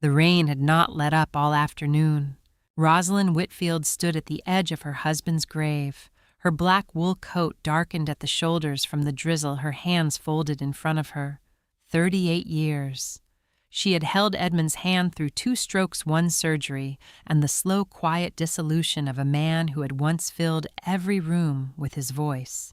The rain had not let up all afternoon. Rosalind Whitfield stood at the edge of her husband's grave, her black wool coat darkened at the shoulders from the drizzle, her hands folded in front of her. 38 years. She had held Edmund's hand through 2 strokes, 1 surgery, and the slow, quiet dissolution of a man who had once filled every room with his voice.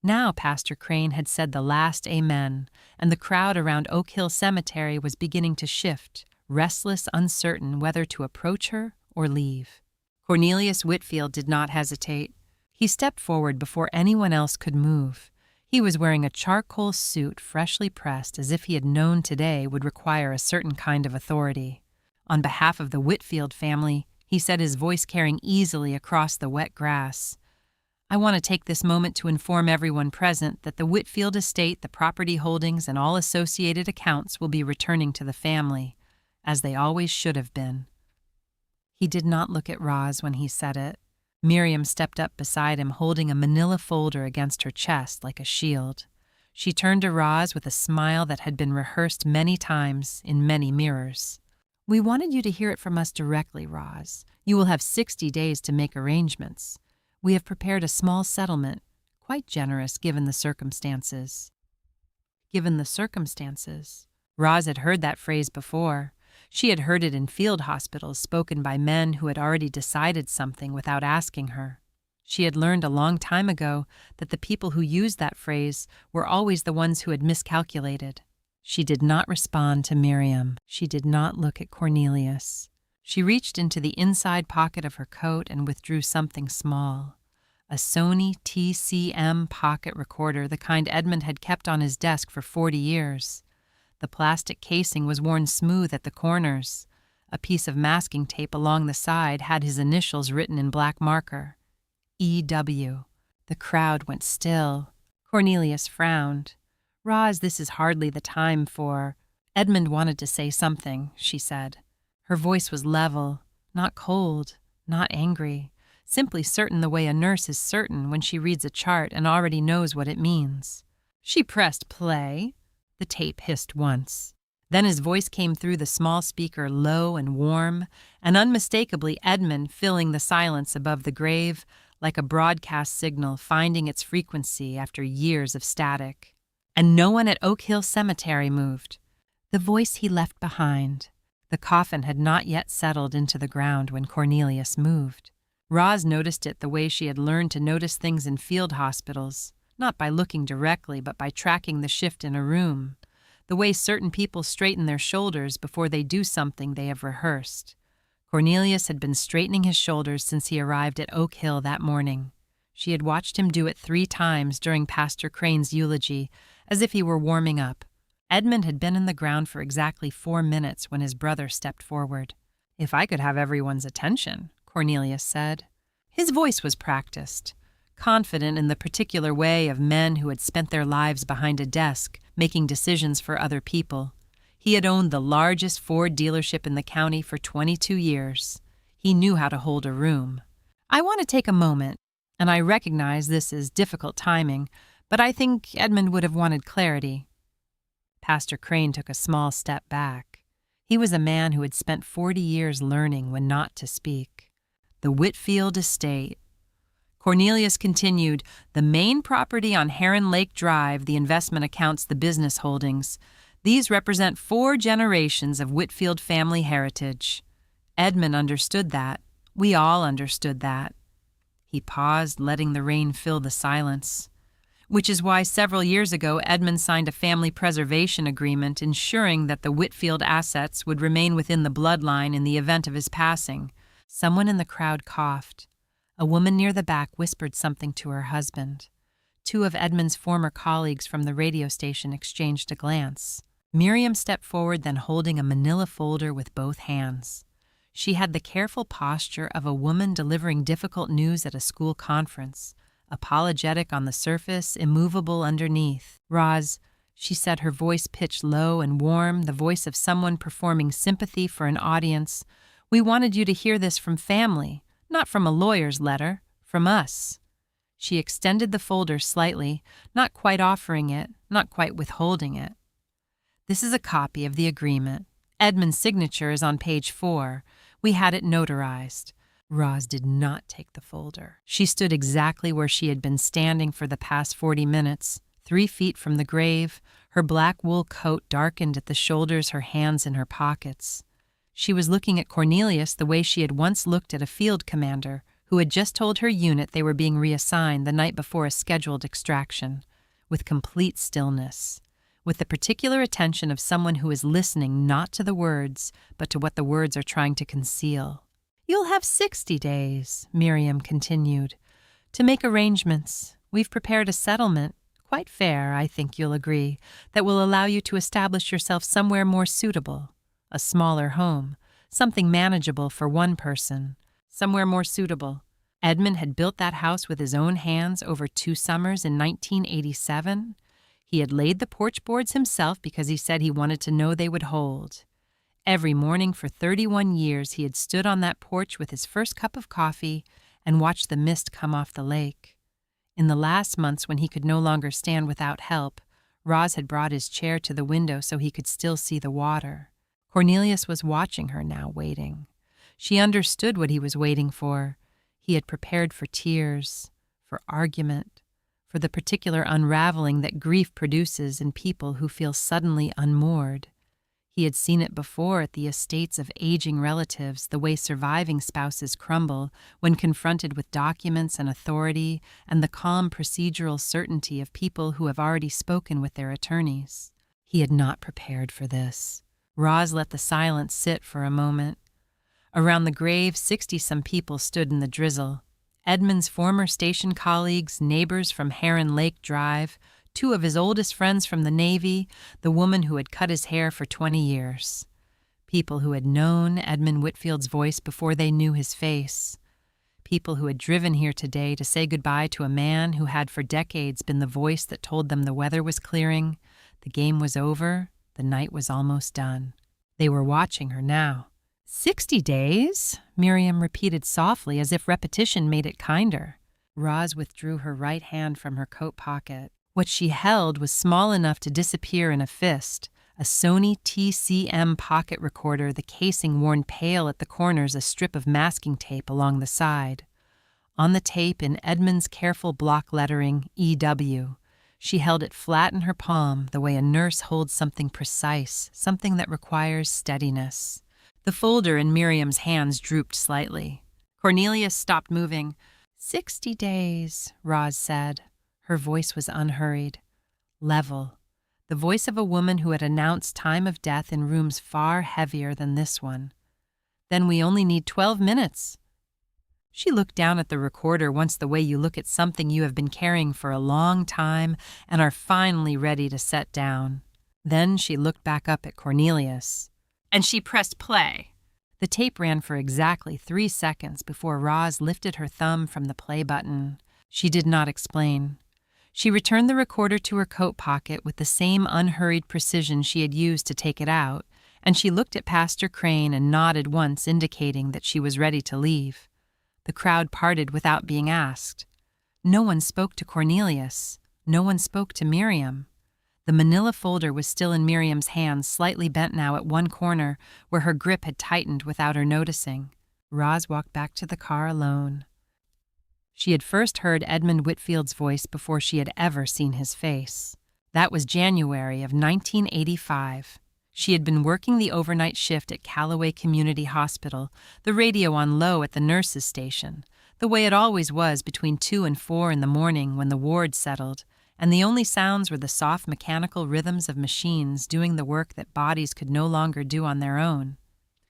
Now Pastor Crane had said the last amen, and the crowd around Oak Hill Cemetery was beginning to shift, restless, uncertain whether to approach her or leave. Cornelius Whitfield did not hesitate. He stepped forward before anyone else could move. He was wearing a charcoal suit freshly pressed, as if he had known today would require a certain kind of authority. On behalf of the Whitfield family, he said, his voice carrying easily across the wet grass, "I want to take this moment to inform everyone present that the Whitfield estate, the property holdings, and all associated accounts will be returning to the family, as they always should have been." He did not look at Roz when he said it. Miriam stepped up beside him, holding a manila folder against her chest like a shield. She turned to Roz with a smile that had been rehearsed many times in many mirrors. "We wanted you to hear it from us directly, Roz. You will have 60 days to make arrangements. We have prepared a small settlement, quite generous given the circumstances." Given the circumstances. Roz had heard that phrase before. She had heard it in field hospitals spoken by men who had already decided something without asking her. She had learned a long time ago that the people who used that phrase were always the ones who had miscalculated. She did not respond to Miriam. She did not look at Cornelius. She reached into the inside pocket of her coat and withdrew something small. A Sony TCM pocket recorder, the kind Edmund had kept on his desk for 40 years. The plastic casing was worn smooth at the corners. A piece of masking tape along the side had his initials written in black marker. E.W. The crowd went still. Cornelius frowned. "Roz, this is hardly the time for—" Edmund wanted to say something, she said. Her voice was level, not cold, not angry, simply certain the way a nurse is certain when she reads a chart and already knows what it means. She pressed play. The tape hissed once. Then his voice came through the small speaker, low and warm, and unmistakably Edmund filling the silence above the grave like a broadcast signal finding its frequency after years of static. And no one at Oak Hill Cemetery moved. The voice he left behind. The coffin had not yet settled into the ground when Cornelius moved. Roz noticed it the way she had learned to notice things in field hospitals, not by looking directly but by tracking the shift in a room, the way certain people straighten their shoulders before they do something they have rehearsed. Cornelius had been straightening his shoulders since he arrived at Oak Hill that morning. She had watched him do it 3 times during Pastor Crane's eulogy, as if he were warming up. Edmund had been in the ground for exactly 4 minutes when his brother stepped forward. "If I could have everyone's attention," Cornelius said. His voice was practiced, confident in the particular way of men who had spent their lives behind a desk, making decisions for other people. He had owned the largest Ford dealership in the county for 22 years. He knew how to hold a room. "I want to take a moment, and I recognize this is difficult timing, but I think Edmund would have wanted clarity." Pastor Crane took a small step back. He was a man who had spent 40 years learning when not to speak. The Whitfield estate. Cornelius continued, "The main property on Heron Lake Drive, the investment accounts, the business holdings. These represent 4 generations of Whitfield family heritage." Edmund understood that. We all understood that. He paused, letting the rain fill the silence. Which is why several years ago Edmund signed a family preservation agreement ensuring that the Whitfield assets would remain within the bloodline in the event of his passing. Someone in the crowd coughed. A woman near the back whispered something to her husband. 2 of Edmund's former colleagues from the radio station exchanged a glance. Miriam stepped forward, then holding a manila folder with both hands. She had the careful posture of a woman delivering difficult news at a school conference, apologetic on the surface, immovable underneath. "Roz," she said, her voice pitched low and warm, the voice of someone performing sympathy for an audience, "we wanted you to hear this from family. Not from a lawyer's letter, from us." She extended the folder slightly, not quite offering it, not quite withholding it. "This is a copy of the agreement. Edmund's signature is on page 4. We had it notarized. Roz did not take the folder. She stood exactly where she had been standing for the past 40 minutes, 3 feet from the grave, her black wool coat darkened at the shoulders, her hands in her pockets. She was looking at Cornelius the way she had once looked at a field commander who had just told her unit they were being reassigned the night before a scheduled extraction, with complete stillness, with the particular attention of someone who is listening not to the words, but to what the words are trying to conceal. "You'll have 60 days," Miriam continued, "to make arrangements. We've prepared a settlement, quite fair, I think you'll agree, that will allow you to establish yourself somewhere more suitable. A smaller home, something manageable for one person. Somewhere more suitable. Edmund had built that house with his own hands over 2 summers in 1987. He had laid the porch boards himself because he said he wanted to know they would hold. Every morning for 31 years he had stood on that porch with his first cup of coffee and watched the mist come off the lake. In the last months when he could no longer stand without help, Roz had brought his chair to the window so he could still see the water. Cornelius was watching her now, waiting. She understood what he was waiting for. He had prepared for tears, for argument, for the particular unraveling that grief produces in people who feel suddenly unmoored. He had seen it before at the estates of aging relatives, the way surviving spouses crumble when confronted with documents and authority and the calm procedural certainty of people who have already spoken with their attorneys. He had not prepared for this. Roz let the silence sit for a moment. Around the grave, 60-some people stood in the drizzle. Edmund's former station colleagues, neighbors from Heron Lake Drive, 2 of his oldest friends from the Navy, the woman who had cut his hair for 20 years. People who had known Edmund Whitfield's voice before they knew his face. People who had driven here today to say goodbye to a man who had for decades been the voice that told them the weather was clearing, the game was over, the night was almost done. They were watching her now. 60 days? Miriam repeated softly as if repetition made it kinder. Roz withdrew her right hand from her coat pocket. What she held was small enough to disappear in a fist, a Sony TCM pocket recorder, the casing worn pale at the corners, a strip of masking tape along the side. On the tape, in Edmund's careful block lettering, EW. She held it flat in her palm, the way a nurse holds something precise, something that requires steadiness. The folder in Miriam's hands drooped slightly. Cornelius stopped moving. 60 days, Roz said. Her voice was unhurried, level, the voice of a woman who had announced time of death in rooms far heavier than this one. Then we only need 12 minutes. She looked down at the recorder once the way you look at something you have been carrying for a long time and are finally ready to set down. Then she looked back up at Cornelius. And she pressed play. The tape ran for exactly 3 seconds before Roz lifted her thumb from the play button. She did not explain. She returned the recorder to her coat pocket with the same unhurried precision she had used to take it out, and she looked at Pastor Crane and nodded once, indicating that she was ready to leave. The crowd parted without being asked. No one spoke to Cornelius. No one spoke to Miriam. The manila folder was still in Miriam's hands, slightly bent now at one corner, where her grip had tightened without her noticing. Roz walked back to the car alone. She had first heard Edmund Whitfield's voice before she had ever seen his face. That was January of 1985. She had been working the overnight shift at Callaway Community Hospital, the radio on low at the nurses' station, the way it always was between 2 and 4 in the morning when the ward settled, and the only sounds were the soft mechanical rhythms of machines doing the work that bodies could no longer do on their own.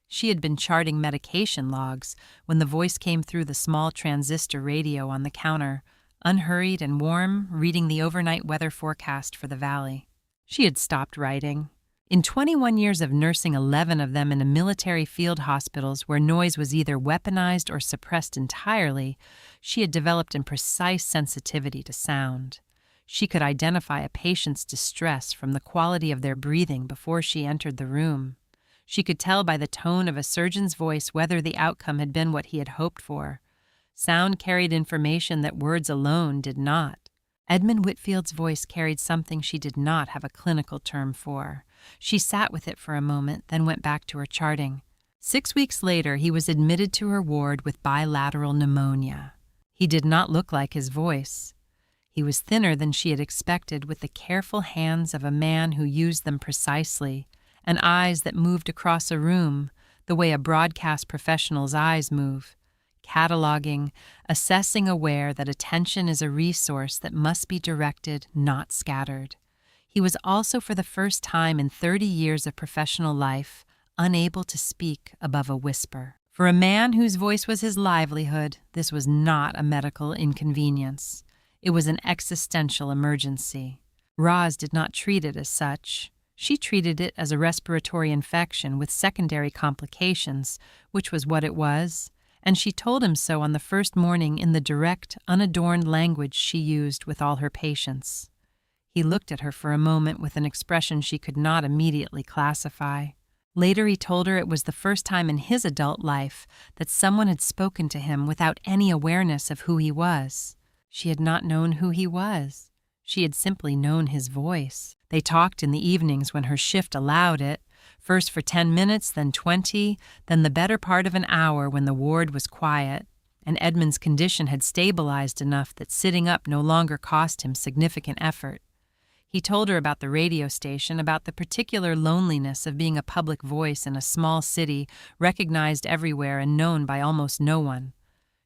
She had been charting medication logs when the voice came through the small transistor radio on the counter, unhurried and warm, reading the overnight weather forecast for the valley. She had stopped writing. In 21 years of nursing 11 of them in a military field hospitals where noise was either weaponized or suppressed entirely, she had developed a precise sensitivity to sound. She could identify a patient's distress from the quality of their breathing before she entered the room. She could tell by the tone of a surgeon's voice whether the outcome had been what he had hoped for. Sound carried information that words alone did not. Edmund Whitfield's voice carried something she did not have a clinical term for, She sat with it for a moment, then went back to her charting. 6 weeks later, he was admitted to her ward with bilateral pneumonia. He did not look like his voice. He was thinner than she had expected, with the careful hands of a man who used them precisely, and eyes that moved across a room the way a broadcast professional's eyes move, cataloging, assessing, aware that attention is a resource that must be directed, not scattered. He was also, for the first time in 30 years of professional life, unable to speak above a whisper. For a man whose voice was his livelihood, this was not a medical inconvenience. It was an existential emergency. Roz did not treat it as such. She treated it as a respiratory infection with secondary complications, which was what it was, and she told him so on the first morning in the direct, unadorned language she used with all her patients. He looked at her for a moment with an expression she could not immediately classify. Later he told her it was the first time in his adult life that someone had spoken to him without any awareness of who he was. She had not known who he was. She had simply known his voice. They talked in the evenings when her shift allowed it, first for 10 minutes, then 20, then the better part of an hour when the ward was quiet, and Edmund's condition had stabilized enough that sitting up no longer cost him significant effort. He told her about the radio station, about the particular loneliness of being a public voice in a small city, recognized everywhere and known by almost no one.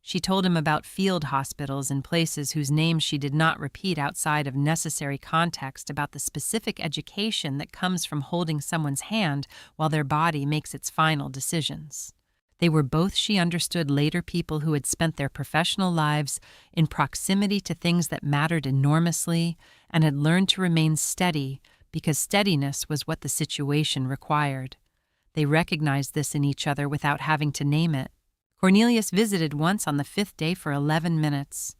She told him about field hospitals in places whose names she did not repeat outside of necessary context, about the specific education that comes from holding someone's hand while their body makes its final decisions. They were both, she understood later, people who had spent their professional lives in proximity to things that mattered enormously and had learned to remain steady because steadiness was what the situation required. They recognized this in each other without having to name it. Cornelius visited once on the 5th day for 11 minutes.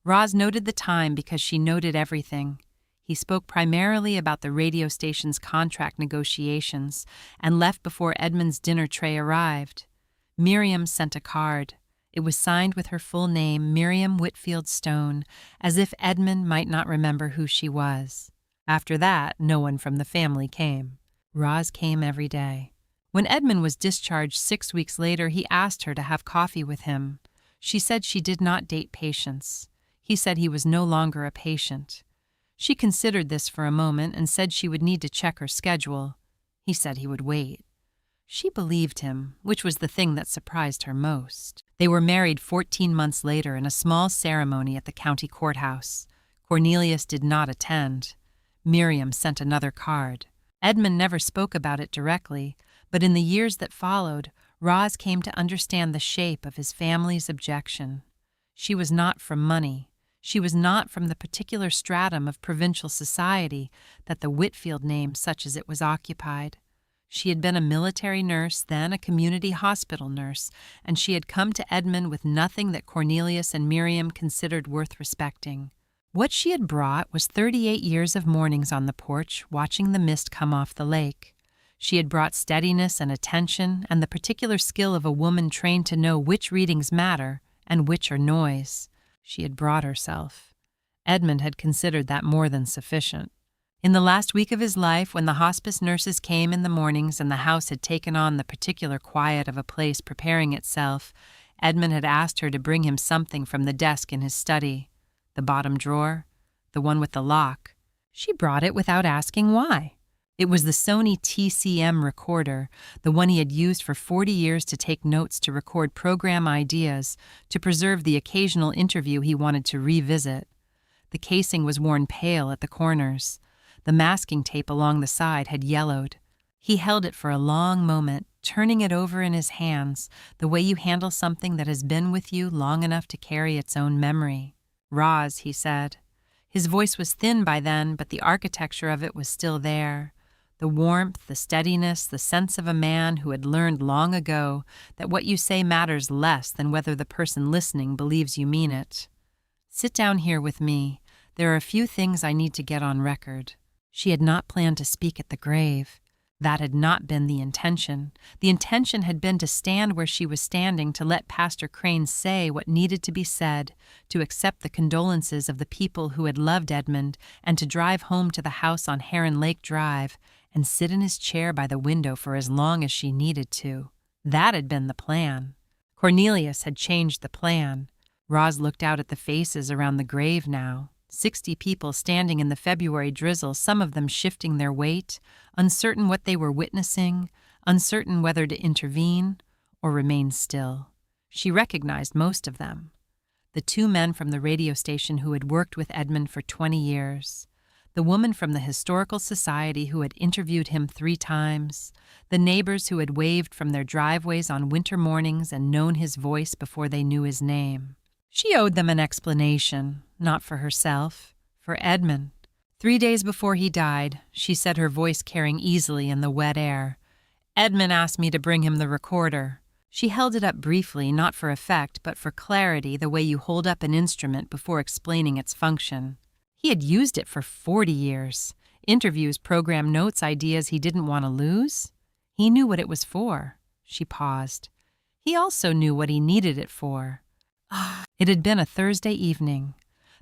Roz noted the time because she noted everything. He spoke primarily about the radio station's contract negotiations and left before Edmund's dinner tray arrived. Miriam sent a card. It was signed with her full name, Miriam Whitfield Stone, as if Edmund might not remember who she was. After that, no one from the family came. Roz came every day. When Edmund was discharged 6 weeks later, he asked her to have coffee with him. She said she did not date patients. He said he was no longer a patient. She considered this for a moment and said she would need to check her schedule. He said he would wait. She believed him, which was the thing that surprised her most. They were married 14 months later in a small ceremony at the county courthouse. Cornelius did not attend. Miriam sent another card. Edmund never spoke about it directly, but in the years that followed, Roz came to understand the shape of his family's objection. She was not from money. She was not from the particular stratum of provincial society that the Whitfield name, such as it was, occupied. She had been a military nurse, then a community hospital nurse, and she had come to Edmund with nothing that Cornelius and Miriam considered worth respecting. What she had brought was 38 years of mornings on the porch, watching the mist come off the lake. She had brought steadiness and attention and the particular skill of a woman trained to know which readings matter and which are noise. She had brought herself. Edmund had considered that more than sufficient. In the last week of his life, when the hospice nurses came in the mornings and the house had taken on the particular quiet of a place preparing itself, Edmund had asked her to bring him something from the desk in his study. The bottom drawer, the one with the lock. She brought it without asking why. It was the Sony TCM recorder, the one he had used for 40 years to take notes, to record program ideas, to preserve the occasional interview he wanted to revisit. The casing was worn pale at the corners. The masking tape along the side had yellowed. He held it for a long moment, turning it over in his hands, the way you handle something that has been with you long enough to carry its own memory. Roz, he said. His voice was thin by then, but the architecture of it was still there. The warmth, the steadiness, the sense of a man who had learned long ago that what you say matters less than whether the person listening believes you mean it. Sit down here with me. There are a few things I need to get on record. She had not planned to speak at the grave. That had not been the intention. The intention had been to stand where she was standing, to let Pastor Crane say what needed to be said, to accept the condolences of the people who had loved Edmund, and to drive home to the house on Heron Lake Drive and sit in his chair by the window for as long as she needed to. That had been the plan. Cornelius had changed the plan. Roz looked out at the faces around the grave now. 60 people standing in the February drizzle, some of them shifting their weight, uncertain what they were witnessing, uncertain whether to intervene or remain still. She recognized most of them. The 2 men from the radio station who had worked with Edmund for 20 years, the woman from the Historical Society who had interviewed him 3 times, the neighbors who had waved from their driveways on winter mornings and known his voice before they knew his name. She owed them an explanation, not for herself, for Edmund. 3 days before he died, she said, her voice carrying easily in the wet air, "Edmund asked me to bring him the recorder." She held it up briefly, not for effect, but for clarity, the way you hold up an instrument before explaining its function. He had used it for 40 years. Interviews, program notes, ideas he didn't want to lose. He knew what it was for. She paused. He also knew what he needed it for. It had been a Thursday evening.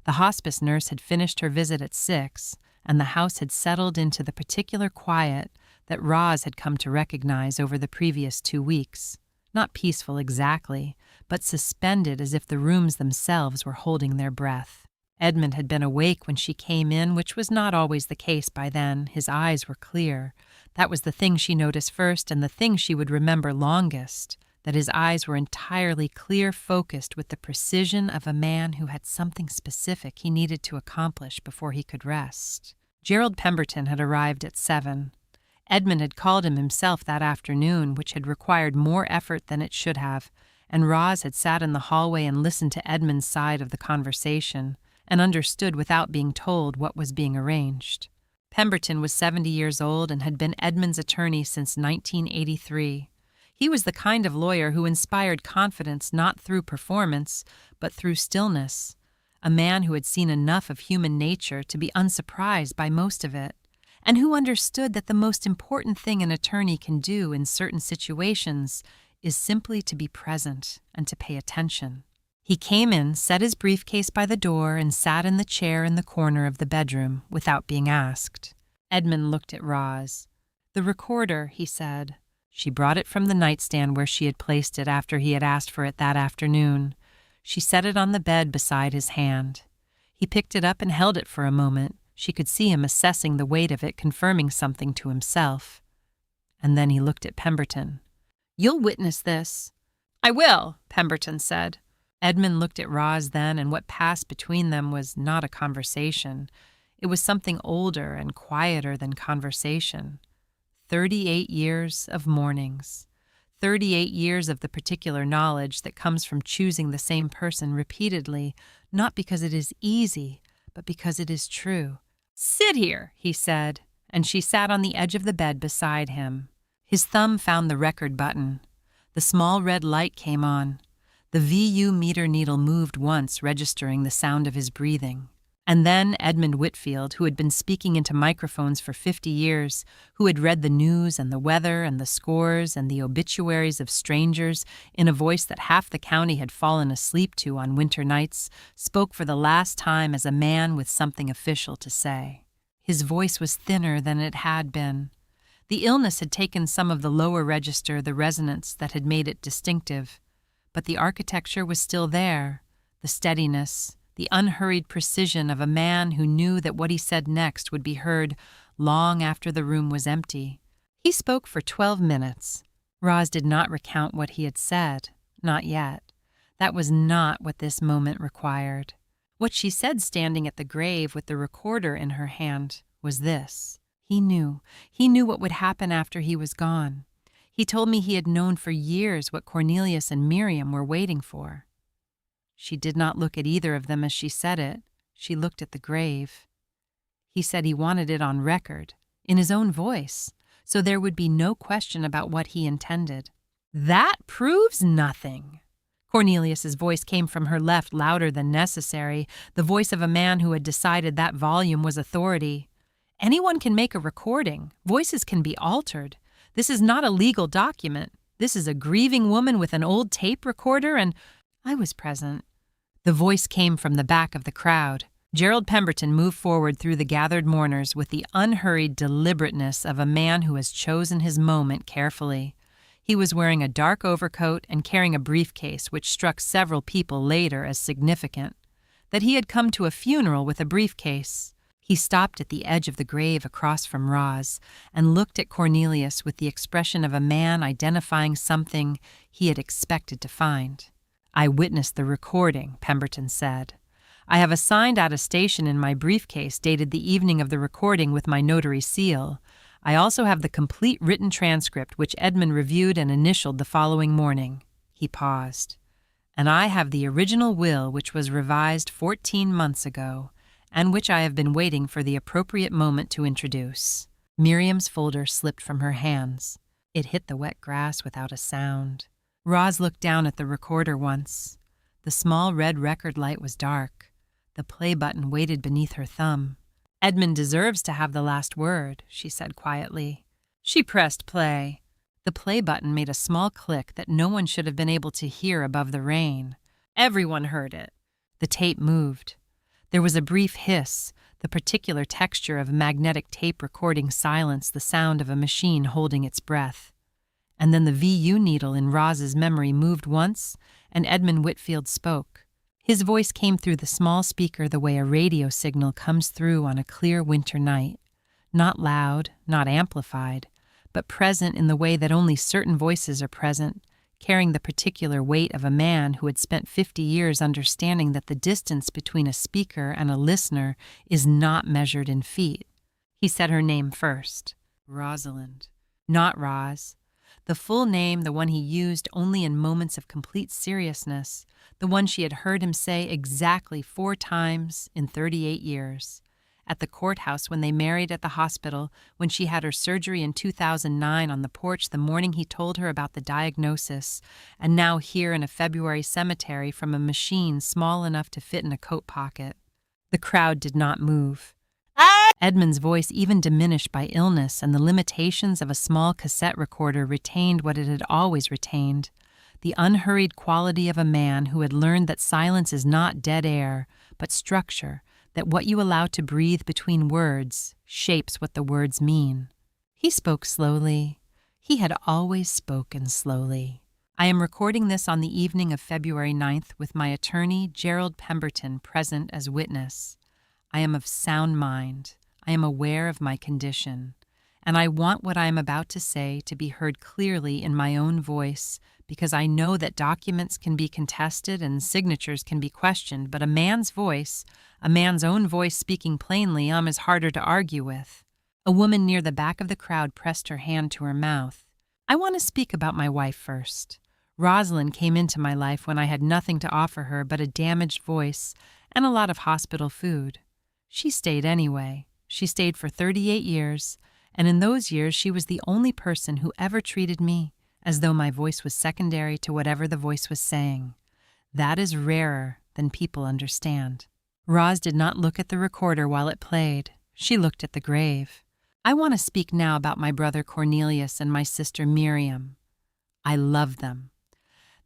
The hospice nurse had finished her visit at 6, and the house had settled into the particular quiet that Roz had come to recognize over the previous 2 weeks. Not peaceful exactly, but suspended as if the rooms themselves were holding their breath. Edmund had been awake when she came in, which was not always the case by then. His eyes were clear. That was the thing she noticed first and the thing she would remember longest, that his eyes were entirely clear, focused with the precision of a man who had something specific he needed to accomplish before he could rest. Gerald Pemberton had arrived at 7. Edmund had called him himself that afternoon, which had required more effort than it should have, and Roz had sat in the hallway and listened to Edmund's side of the conversation and understood without being told what was being arranged. Pemberton was 70 years old and had been Edmund's attorney since 1983. He was the kind of lawyer who inspired confidence not through performance, but through stillness, a man who had seen enough of human nature to be unsurprised by most of it, and who understood that the most important thing an attorney can do in certain situations is simply to be present and to pay attention. He came in, set his briefcase by the door, and sat in the chair in the corner of the bedroom without being asked. Edmund looked at Roz. "The recorder," he said. She brought it from the nightstand where she had placed it after he had asked for it that afternoon. She set it on the bed beside his hand. He picked it up and held it for a moment. She could see him assessing the weight of it, confirming something to himself. And then he looked at Pemberton. "You'll witness this." "I will," Pemberton said. Edmund looked at Roz then, and what passed between them was not a conversation. It was something older and quieter than conversation. 38 years of mornings. 38 years of the particular knowledge that comes from choosing the same person repeatedly, not because it is easy, but because it is true. "Sit here," he said, and she sat on the edge of the bed beside him. His thumb found the record button. The small red light came on. The VU meter needle moved once, registering the sound of his breathing. And then Edmund Whitfield, who had been speaking into microphones for 50 years, who had read the news and the weather and the scores and the obituaries of strangers in a voice that half the county had fallen asleep to on winter nights, spoke for the last time as a man with something official to say. His voice was thinner than it had been. The illness had taken some of the lower register, the resonance that had made it distinctive. But the architecture was still there, the steadiness, the unhurried precision of a man who knew that what he said next would be heard long after the room was empty. He spoke for 12 minutes. Roz did not recount what he had said, not yet. That was not what this moment required. What she said standing at the grave with the recorder in her hand was this. He knew what would happen after he was gone. He told me he had known for years what Cornelius and Miriam were waiting for. She did not look at either of them as she said it. She looked at the grave. He said he wanted it on record, in his own voice, so there would be no question about what he intended. "That proves nothing." Cornelius's voice came from her left, louder than necessary, the voice of a man who had decided that volume was authority. "Anyone can make a recording. Voices can be altered. This is not a legal document. This is a grieving woman with an old tape recorder and—" "I was present." The voice came from the back of the crowd. Gerald Pemberton moved forward through the gathered mourners with the unhurried deliberateness of a man who has chosen his moment carefully. He was wearing a dark overcoat and carrying a briefcase, which struck several people later as significant. That he had come to a funeral with a briefcase. He stopped at the edge of the grave across from Roz and looked at Cornelius with the expression of a man identifying something he had expected to find. "I witnessed the recording," Pemberton said. "I have a signed attestation in my briefcase dated the evening of the recording with my notary seal. I also have the complete written transcript which Edmund reviewed and initialed the following morning." He paused. "And I have the original will which was revised 14 months ago, and which I have been waiting for the appropriate moment to introduce." Miriam's folder slipped from her hands. It hit the wet grass without a sound. Roz looked down at the recorder once. The small red record light was dark. The play button waited beneath her thumb. "Edmund deserves to have the last word," she said quietly. She pressed play. The play button made a small click that no one should have been able to hear above the rain. Everyone heard it. The tape moved. There was a brief hiss. The particular texture of magnetic tape recording silenced the sound of a machine holding its breath. And then the VU needle in Roz's memory moved once, and Edmund Whitfield spoke. His voice came through the small speaker the way a radio signal comes through on a clear winter night. Not loud, not amplified, but present in the way that only certain voices are present, carrying the particular weight of a man who had spent 50 years understanding that the distance between a speaker and a listener is not measured in feet. He said her name first. Rosalind. Not Roz. The full name, the one he used only in moments of complete seriousness, the one she had heard him say exactly 4 times in 38 years. At the courthouse, when they married at the hospital, when she had her surgery in 2009 on the porch the morning he told her about the diagnosis, and now here in a February cemetery from a machine small enough to fit in a coat pocket. The crowd did not move. Edmund's voice, even diminished by illness and the limitations of a small cassette recorder, retained what it had always retained, the unhurried quality of a man who had learned that silence is not dead air, but structure, that what you allow to breathe between words shapes what the words mean. He spoke slowly. He had always spoken slowly. "I am recording this on the evening of February 9th with my attorney, Gerald Pemberton, present as witness. I am of sound mind. I am aware of my condition, and I want what I am about to say to be heard clearly in my own voice, because I know that documents can be contested and signatures can be questioned, but a man's voice, a man's own voice speaking plainly, is harder to argue with." A woman near the back of the crowd pressed her hand to her mouth. "I want to speak about my wife first. Rosalind came into my life when I had nothing to offer her but a damaged voice and a lot of hospital food. She stayed anyway. She stayed for 38 years, and in those years she was the only person who ever treated me as though my voice was secondary to whatever the voice was saying. That is rarer than people understand." Roz did not look at the recorder while it played. She looked at the grave. "I want to speak now about my brother Cornelius and my sister Miriam. I love them.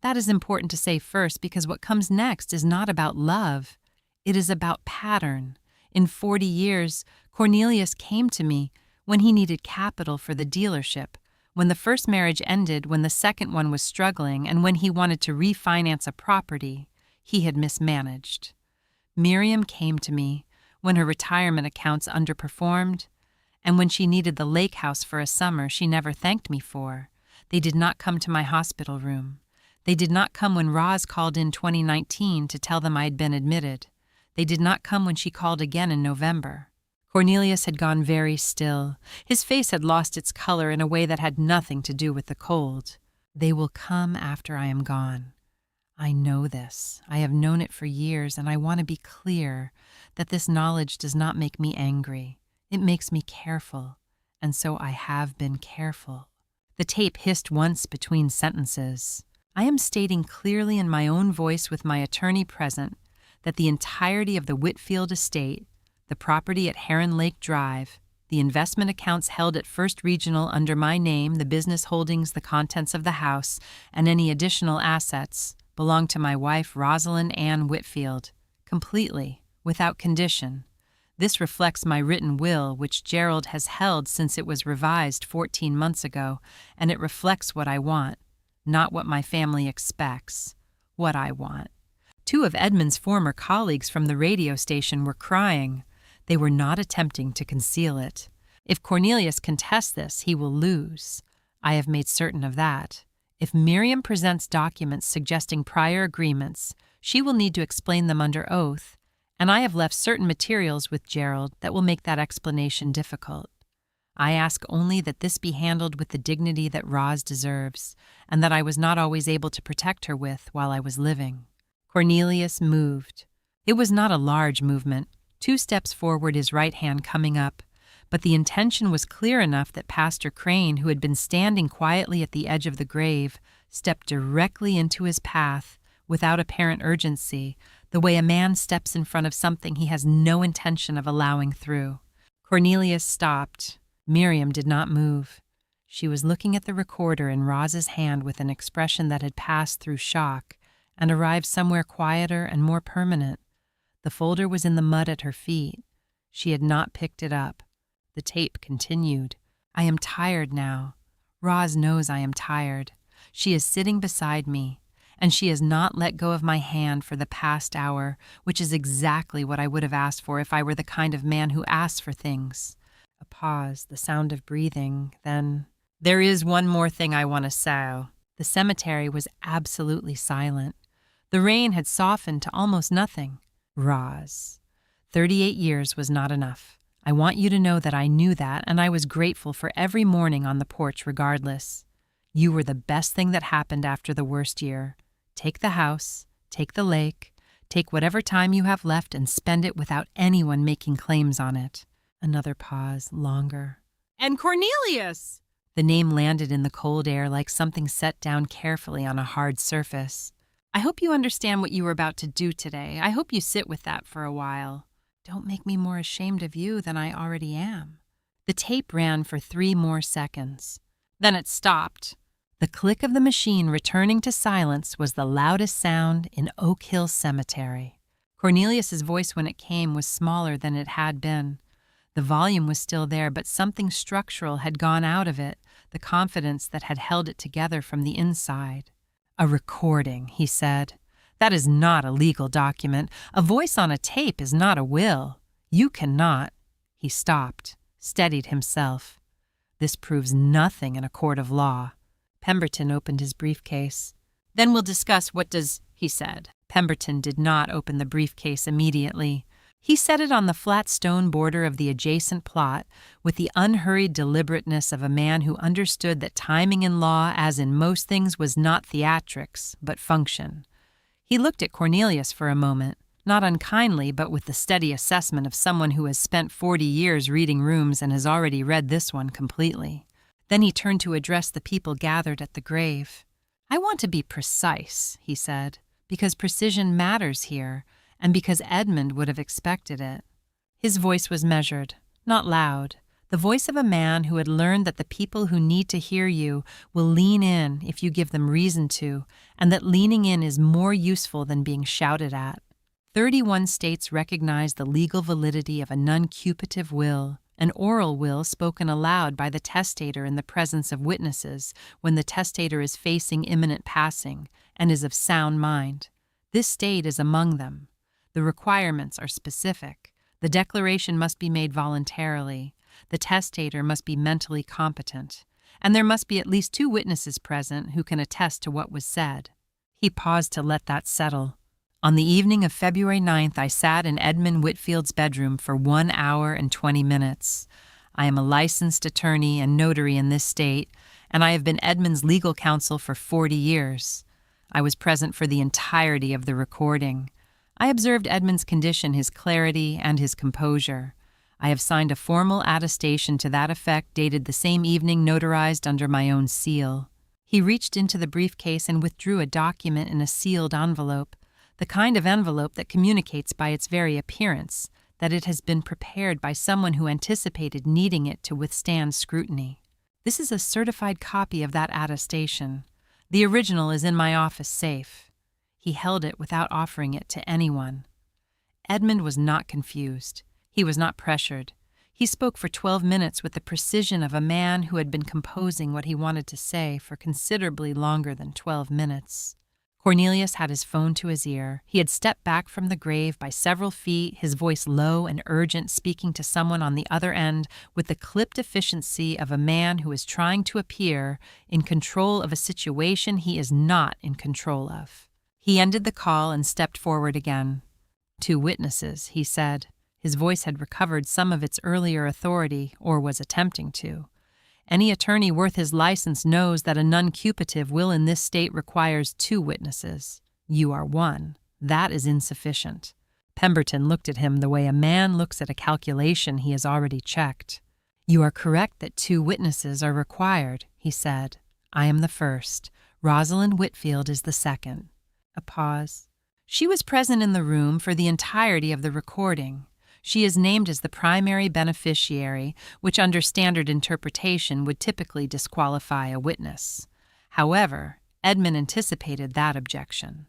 That is important to say first, because what comes next is not about love. It is about pattern. In 40 years, Cornelius came to me when he needed capital for the dealership, when the first marriage ended, when the second one was struggling, and when he wanted to refinance a property he had mismanaged. Miriam came to me when her retirement accounts underperformed, and when she needed the lake house for a summer she never thanked me for. They did not come to my hospital room. They did not come when Roz called in 2019 to tell them I had been admitted. They did not come when she called again in November. Cornelius had gone very still. His face had lost its color in a way that had nothing to do with the cold. They will come after I am gone. I know this. I have known it for years, and I want to be clear that this knowledge does not make me angry. It makes me careful, and so I have been careful. The tape hissed once between sentences. I am stating clearly in my own voice with my attorney present that the entirety of the Whitfield estate, the property at Heron Lake Drive, the investment accounts held at First Regional under my name, the business holdings, the contents of the house, and any additional assets belong to my wife, Rosalind Ann Whitfield, completely, without condition. This reflects my written will, which Gerald has held since it was revised 14 months ago, and it reflects what I want, not what my family expects, what I want. Two of Edmund's former colleagues from the radio station were crying. They were not attempting to conceal it. If Cornelius contests this, he will lose. I have made certain of that. If Miriam presents documents suggesting prior agreements, she will need to explain them under oath, and I have left certain materials with Gerald that will make that explanation difficult. I ask only that this be handled with the dignity that Roz deserves, and that I was not always able to protect her with while I was living. Cornelius moved. It was not a large movement, 2 steps forward, his right hand coming up, but the intention was clear enough that Pastor Crane, who had been standing quietly at the edge of the grave, stepped directly into his path without apparent urgency, the way a man steps in front of something he has no intention of allowing through. Cornelius stopped. Miriam did not move. She was looking at the recorder in Roz's hand with an expression that had passed through shock and arrived somewhere quieter and more permanent. The folder was in the mud at her feet. She had not picked it up. The tape continued. I am tired now. Roz knows I am tired. She is sitting beside me, and she has not let go of my hand for the past hour, which is exactly what I would have asked for if I were the kind of man who asks for things. A pause, the sound of breathing, then, "There is one more thing I want to say." The cemetery was absolutely silent. The rain had softened to almost nothing. Roz. 38 years was not enough. I want you to know that I knew that, and I was grateful for every morning on the porch regardless. You were the best thing that happened after the worst year. Take the house, take the lake, take whatever time you have left and spend it without anyone making claims on it. Another pause, longer. "And Cornelius!" The name landed in the cold air like something set down carefully on a hard surface. "I hope you understand what you were about to do today. I hope you sit with that for a while. Don't make me more ashamed of you than I already am." The tape ran for 3 more seconds. Then it stopped. The click of the machine returning to silence was the loudest sound in Oak Hill Cemetery. Cornelius's voice when it came was smaller than it had been. The volume was still there, but something structural had gone out of it, the confidence that had held it together from the inside. "A recording," he said. "That is not a legal document. A voice on a tape is not a will. You cannot—" He stopped, steadied himself. "This proves nothing in a court of law." Pemberton opened his briefcase. "Then we'll discuss what does," he said. Pemberton did not open the briefcase immediately. He set it on the flat stone border of the adjacent plot with the unhurried deliberateness of a man who understood that timing in law, as in most things, was not theatrics, but function. He looked at Cornelius for a moment, not unkindly, but with the steady assessment of someone who has spent 40 years reading rooms and has already read this one completely. Then he turned to address the people gathered at the grave. "I want to be precise," he said, "because precision matters here, and because Edmund would have expected it." His voice was measured, not loud, the voice of a man who had learned that the people who need to hear you will lean in if you give them reason to, and that leaning in is more useful than being shouted at. 31 states recognize the legal validity of a nuncupative will, an oral will spoken aloud by the testator in the presence of witnesses when the testator is facing imminent passing and is of sound mind. This state is among them. The requirements are specific. The declaration must be made voluntarily. The testator must be mentally competent. And there must be at least 2 witnesses present who can attest to what was said. He paused to let that settle. On the evening of February 9th, I sat in Edmund Whitfield's bedroom for 1 hour and 20 minutes. I am a licensed attorney and notary in this state, and I have been Edmund's legal counsel for 40 years. I was present for the entirety of the recording. I observed Edmund's condition, his clarity, and his composure. I have signed a formal attestation to that effect dated the same evening, notarized under my own seal. He reached into the briefcase and withdrew a document in a sealed envelope, the kind of envelope that communicates by its very appearance that it has been prepared by someone who anticipated needing it to withstand scrutiny. This is a certified copy of that attestation. The original is in my office safe. He held it without offering it to anyone. Edmund was not confused. He was not pressured. He spoke for 12 minutes with the precision of a man who had been composing what he wanted to say for considerably longer than 12 minutes. Cornelius had his phone to his ear. He had stepped back from the grave by several feet, his voice low and urgent, speaking to someone on the other end with the clipped efficiency of a man who is trying to appear in control of a situation he is not in control of. He ended the call and stepped forward again. 2 witnesses, he said. His voice had recovered some of its earlier authority, or was attempting to. Any attorney worth his license knows that a non-cupitive will in this state requires 2 witnesses. You are 1. That is insufficient. Pemberton looked at him the way a man looks at a calculation he has already checked. You are correct that 2 witnesses are required, he said. I am the first. Rosalind Whitfield is the second. A pause. She was present in the room for the entirety of the recording. She is named as the primary beneficiary, which under standard interpretation would typically disqualify a witness. However, Edmund anticipated that objection.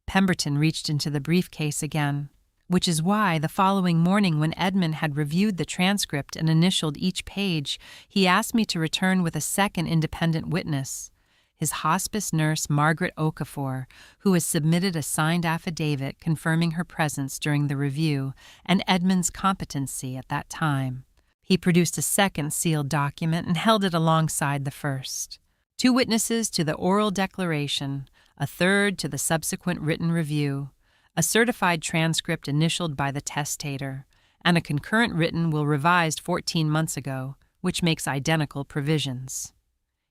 Pemberton reached into the briefcase again, which is why the following morning when Edmund had reviewed the transcript and initialed each page, he asked me to return with a second independent witness, his hospice nurse Margaret Okafor, who has submitted a signed affidavit confirming her presence during the review and Edmund's competency at that time. He produced a second sealed document and held it alongside the first. 2 witnesses to the oral declaration, a third to the subsequent written review, a certified transcript initialed by the testator, and a concurrent written will revised 14 months ago, which makes identical provisions.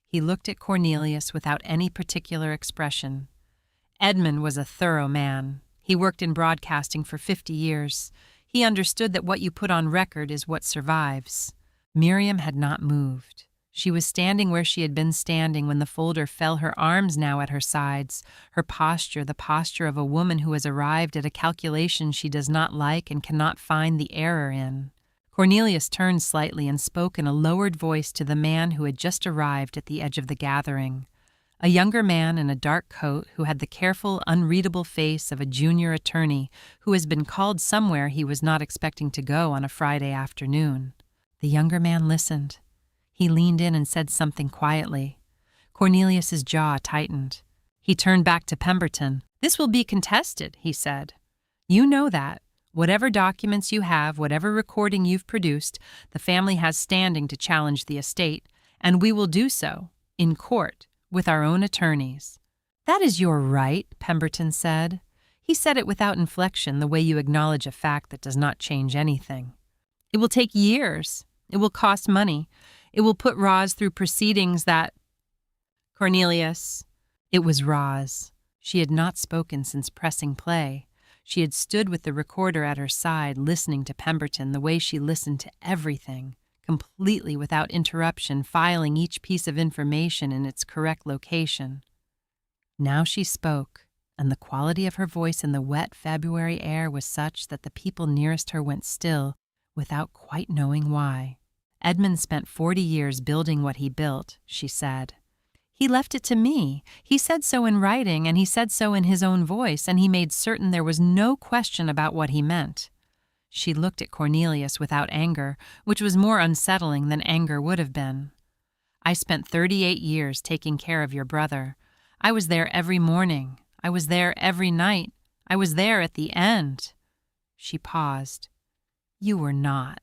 He looked at Cornelius without any particular expression. Edmund was a thorough man. He worked in broadcasting for 50 years. He understood that what you put on record is what survives. Miriam had not moved. She was standing where she had been standing when the folder fell, her arms now at her sides, her posture the posture of a woman who has arrived at a calculation she does not like and cannot find the error in. Cornelius turned slightly and spoke in a lowered voice to the man who had just arrived at the edge of the gathering, a younger man in a dark coat who had the careful, unreadable face of a junior attorney who has been called somewhere he was not expecting to go on a Friday afternoon. The younger man listened. He leaned in and said something quietly. Cornelius's jaw tightened. He turned back to Pemberton. "This will be contested," he said. "You know that. Whatever documents you have, whatever recording you've produced, the family has standing to challenge the estate, and we will do so, in court, with our own attorneys." "That is your right," Pemberton said. He said it without inflection, the way you acknowledge a fact that does not change anything. "It will take years. It will cost money. It will put Roz through proceedings that—" Cornelius. It was Roz. She had not spoken since pressing play. She had stood with the recorder at her side, listening to Pemberton the way she listened to everything, completely without interruption, filing each piece of information in its correct location. Now she spoke, and the quality of her voice in the wet February air was such that the people nearest her went still, without quite knowing why. "Edmund spent 40 years building what he built," she said. "He left it to me. He said so in writing, and he said so in his own voice, and he made certain there was no question about what he meant." She looked at Cornelius without anger, which was more unsettling than anger would have been. "I spent 38 years taking care of your brother. I was there every morning. I was there every night. I was there at the end." She paused. "You were not."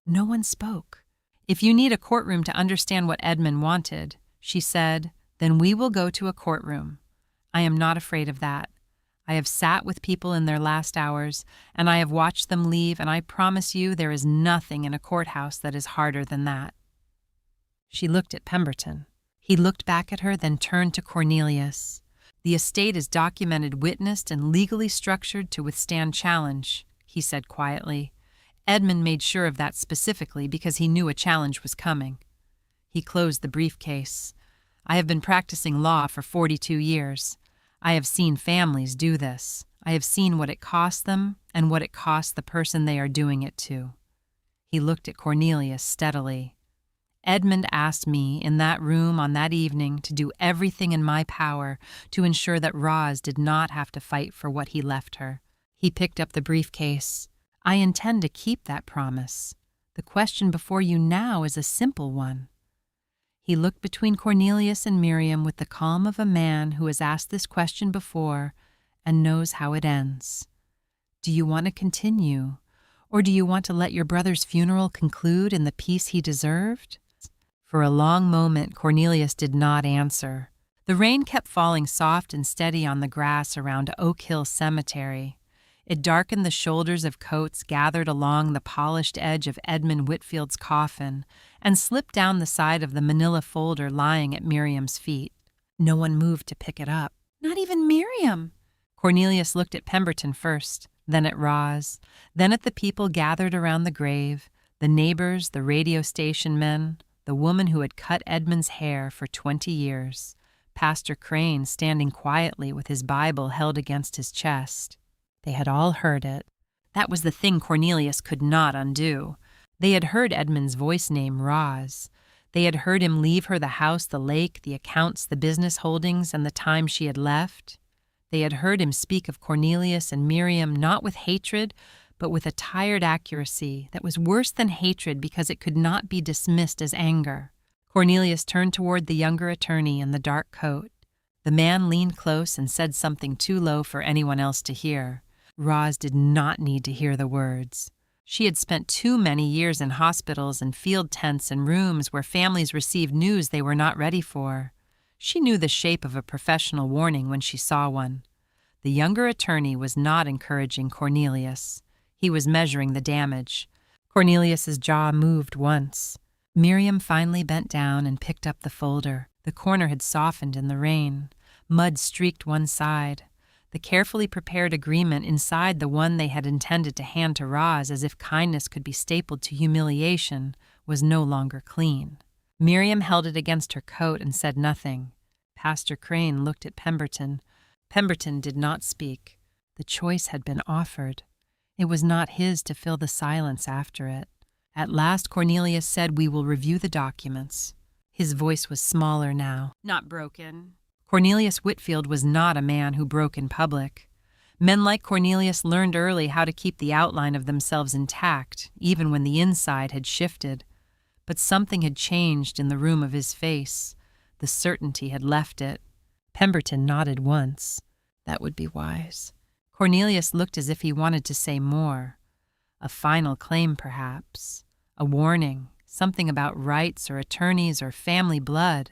No one spoke. "If you need a courtroom to understand what Edmund wanted," she said, "then we will go to a courtroom. I am not afraid of that. I have sat with people in their last hours, and I have watched them leave, and I promise you there is nothing in a courthouse that is harder than that." She looked at Pemberton. He looked back at her, then turned to Cornelius. "The estate is documented, witnessed, and legally structured to withstand challenge," he said quietly. Edmund made sure of that specifically because he knew a challenge was coming. He closed the briefcase. "I have been practicing law for 42 years. I have seen families do this. I have seen what it costs them and what it costs the person they are doing it to." He looked at Cornelius steadily. "Edmund asked me in that room on that evening to do everything in my power to ensure that Roz did not have to fight for what he left her. He picked up the briefcase. I intend to keep that promise. The question before you now is a simple one. He looked between Cornelius and Miriam with the calm of a man who has asked this question before and knows how it ends. Do you want to continue, or do you want to let your brother's funeral conclude in the peace he deserved? For a long moment, Cornelius did not answer. The rain kept falling soft and steady on the grass around Oak Hill Cemetery. It darkened the shoulders of coats gathered along the polished edge of Edmund Whitfield's coffin and slipped down the side of the manila folder lying at Miriam's feet. No one moved to pick it up. Not even Miriam! Cornelius looked at Pemberton first, then at Roz, then at the people gathered around the grave, the neighbors, the radio station men, the woman who had cut Edmund's hair for 20 years, Pastor Crane standing quietly with his Bible held against his chest. They had all heard it. That was the thing Cornelius could not undo. They had heard Edmund's voice name Roz. They had heard him leave her the house, the lake, the accounts, the business holdings, and the time she had left. They had heard him speak of Cornelius and Miriam not with hatred, but with a tired accuracy that was worse than hatred because it could not be dismissed as anger. Cornelius turned toward the younger attorney in the dark coat. The man leaned close and said something too low for anyone else to hear. Roz did not need to hear the words. She had spent too many years in hospitals and field tents and rooms where families received news they were not ready for. She knew the shape of a professional warning when she saw one. The younger attorney was not encouraging Cornelius. He was measuring the damage. Cornelius's jaw moved once. Miriam finally bent down and picked up the folder. The corner had softened in the rain. Mud streaked one side. The carefully prepared agreement inside the one they had intended to hand to Roz as if kindness could be stapled to humiliation was no longer clean. Miriam held it against her coat and said nothing. Pastor Crane looked at Pemberton. Pemberton did not speak. The choice had been offered. It was not his to fill the silence after it. At last Cornelius said, "We will review the documents." His voice was smaller now, not broken. Cornelius Whitfield was not a man who broke in public. Men like Cornelius learned early how to keep the outline of themselves intact, even when the inside had shifted. But something had changed in the room of his face. The certainty had left it. Pemberton nodded once. That would be wise. Cornelius looked as if he wanted to say more. A final claim, perhaps. A warning, something about rights or attorneys or family blood.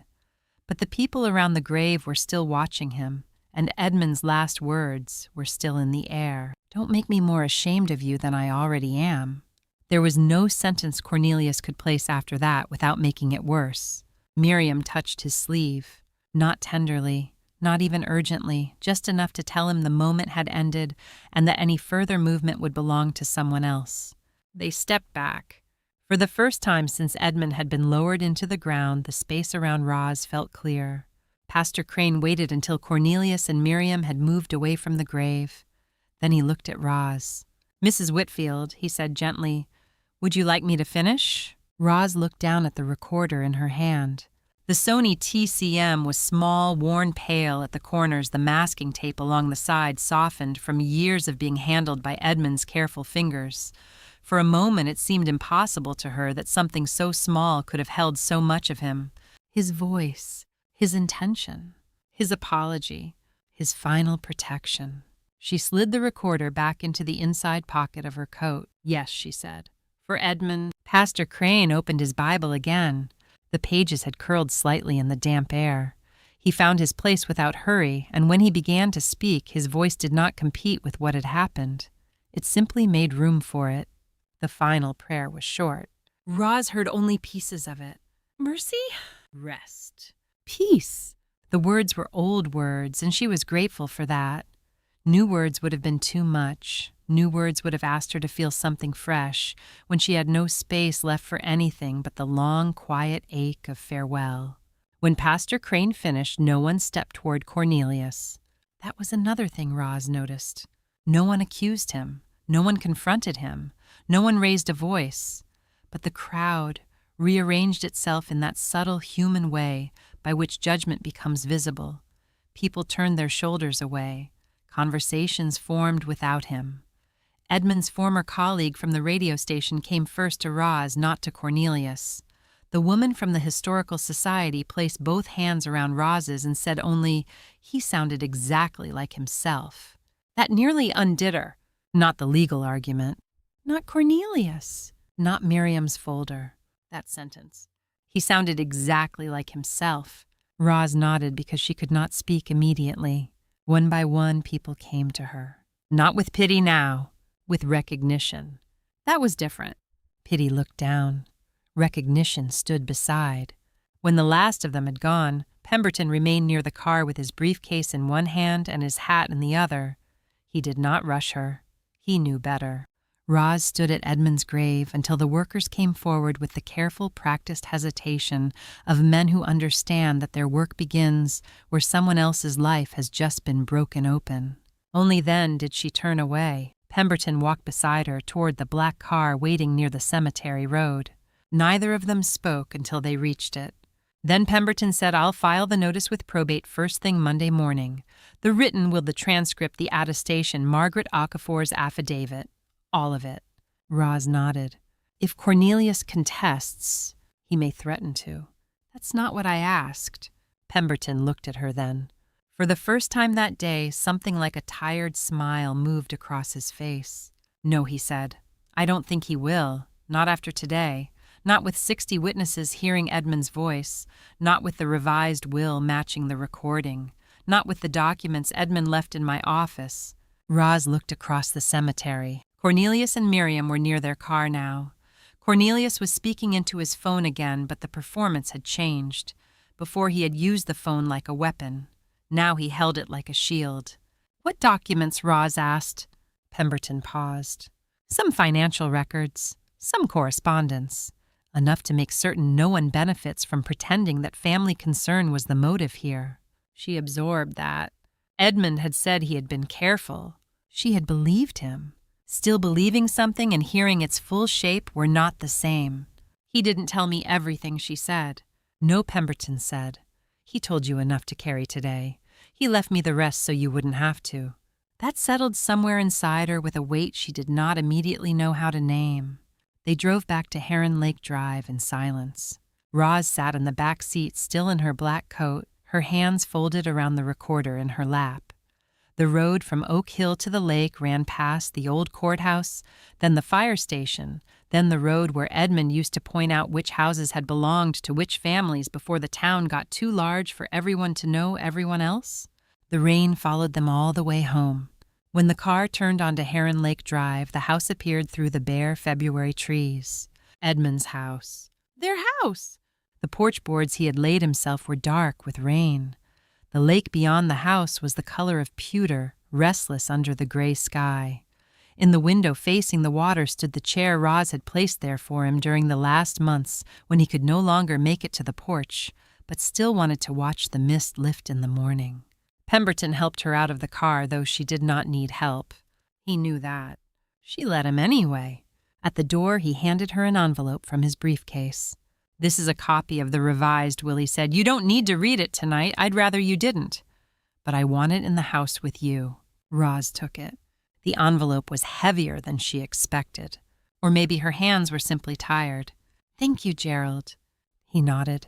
But the people around the grave were still watching him, and Edmund's last words were still in the air. "Don't make me more ashamed of you than I already am." There was no sentence Cornelius could place after that without making it worse. Miriam touched his sleeve, not tenderly, not even urgently, just enough to tell him the moment had ended and that any further movement would belong to someone else. They stepped back. For the first time since Edmund had been lowered into the ground, the space around Roz felt clear. Pastor Crane waited until Cornelius and Miriam had moved away from the grave. Then he looked at Roz. "Mrs. Whitfield," he said gently, "would you like me to finish?" Roz looked down at the recorder in her hand. The Sony TCM was small, worn pale at the corners, the masking tape along the side softened from years of being handled by Edmund's careful fingers. For a moment it seemed impossible to her that something so small could have held so much of him. His voice, his intention, his apology, his final protection. She slid the recorder back into the inside pocket of her coat. "Yes," she said. "For Edmund." Pastor Crane opened his Bible again. The pages had curled slightly in the damp air. He found his place without hurry, and when he began to speak, his voice did not compete with what had happened. It simply made room for it. The final prayer was short. Roz heard only pieces of it. Mercy? Rest. Peace. The words were old words, and she was grateful for that. New words would have been too much. New words would have asked her to feel something fresh, when she had no space left for anything but the long, quiet ache of farewell. When Pastor Crane finished, no one stepped toward Cornelius. That was another thing Roz noticed. No one accused him. No one confronted him. No one raised a voice. But the crowd rearranged itself in that subtle human way by which judgment becomes visible. People turned their shoulders away. Conversations formed without him. Edmund's former colleague from the radio station came first to Roz, not to Cornelius. The woman from the Historical Society placed both hands around Roz's and said only, he sounded exactly like himself. That nearly undid her. Not the legal argument. Not Cornelius. Not Miriam's folder. That sentence. He sounded exactly like himself. Roz nodded because she could not speak immediately. One by one, people came to her. Not with pity now, with recognition. That was different. Pity looked down. Recognition stood beside. When the last of them had gone, Pemberton remained near the car with his briefcase in one hand and his hat in the other. He did not rush her. He knew better. Roz stood at Edmund's grave until the workers came forward with the careful, practiced hesitation of men who understand that their work begins where someone else's life has just been broken open. Only then did she turn away. Pemberton walked beside her toward the black car waiting near the cemetery road. Neither of them spoke until they reached it. Then Pemberton said, I'll file the notice with probate first thing Monday morning. The written will the transcript, the attestation, Margaret Okafor's affidavit. All of it. Roz nodded. If Cornelius contests, he may threaten to. That's not what I asked. Pemberton looked at her then. For the first time that day, something like a tired smile moved across his face. No, he said. I don't think he will. Not after today. Not with 60 witnesses hearing Edmund's voice. Not with the revised will matching the recording. Not with the documents Edmund left in my office. Roz looked across the cemetery. Cornelius and Miriam were near their car now. Cornelius was speaking into his phone again, but the performance had changed. Before he had used the phone like a weapon. Now he held it like a shield. What documents? Roz asked. Pemberton paused. Some financial records. Some correspondence. Enough to make certain no one benefits from pretending that family concern was the motive here. She absorbed that. Edmund had said he had been careful. She had believed him. Still believing something and hearing its full shape were not the same. He didn't tell me everything, she said. No, Pemberton said. He told you enough to carry today. He left me the rest so you wouldn't have to. That settled somewhere inside her with a weight she did not immediately know how to name. They drove back to Heron Lake Drive in silence. Roz sat in the back seat, still in her black coat, her hands folded around the recorder in her lap. The road from Oak Hill to the lake ran past the old courthouse, then the fire station, then the road where Edmund used to point out which houses had belonged to which families before the town got too large for everyone to know everyone else. The rain followed them all the way home. When the car turned onto Heron Lake Drive, the house appeared through the bare February trees. Edmund's house. Their house! The porch boards he had laid himself were dark with rain. The lake beyond the house was the color of pewter, restless under the gray sky. In the window facing the water stood the chair Roz had placed there for him during the last months when he could no longer make it to the porch, but still wanted to watch the mist lift in the morning. Pemberton helped her out of the car, though she did not need help. He knew that. She let him anyway. At the door, he handed her an envelope from his briefcase. This is a copy of the revised will, he said. You don't need to read it tonight. I'd rather you didn't. But I want it in the house with you. Roz took it. The envelope was heavier than she expected. Or maybe her hands were simply tired. Thank you, Gerald. He nodded.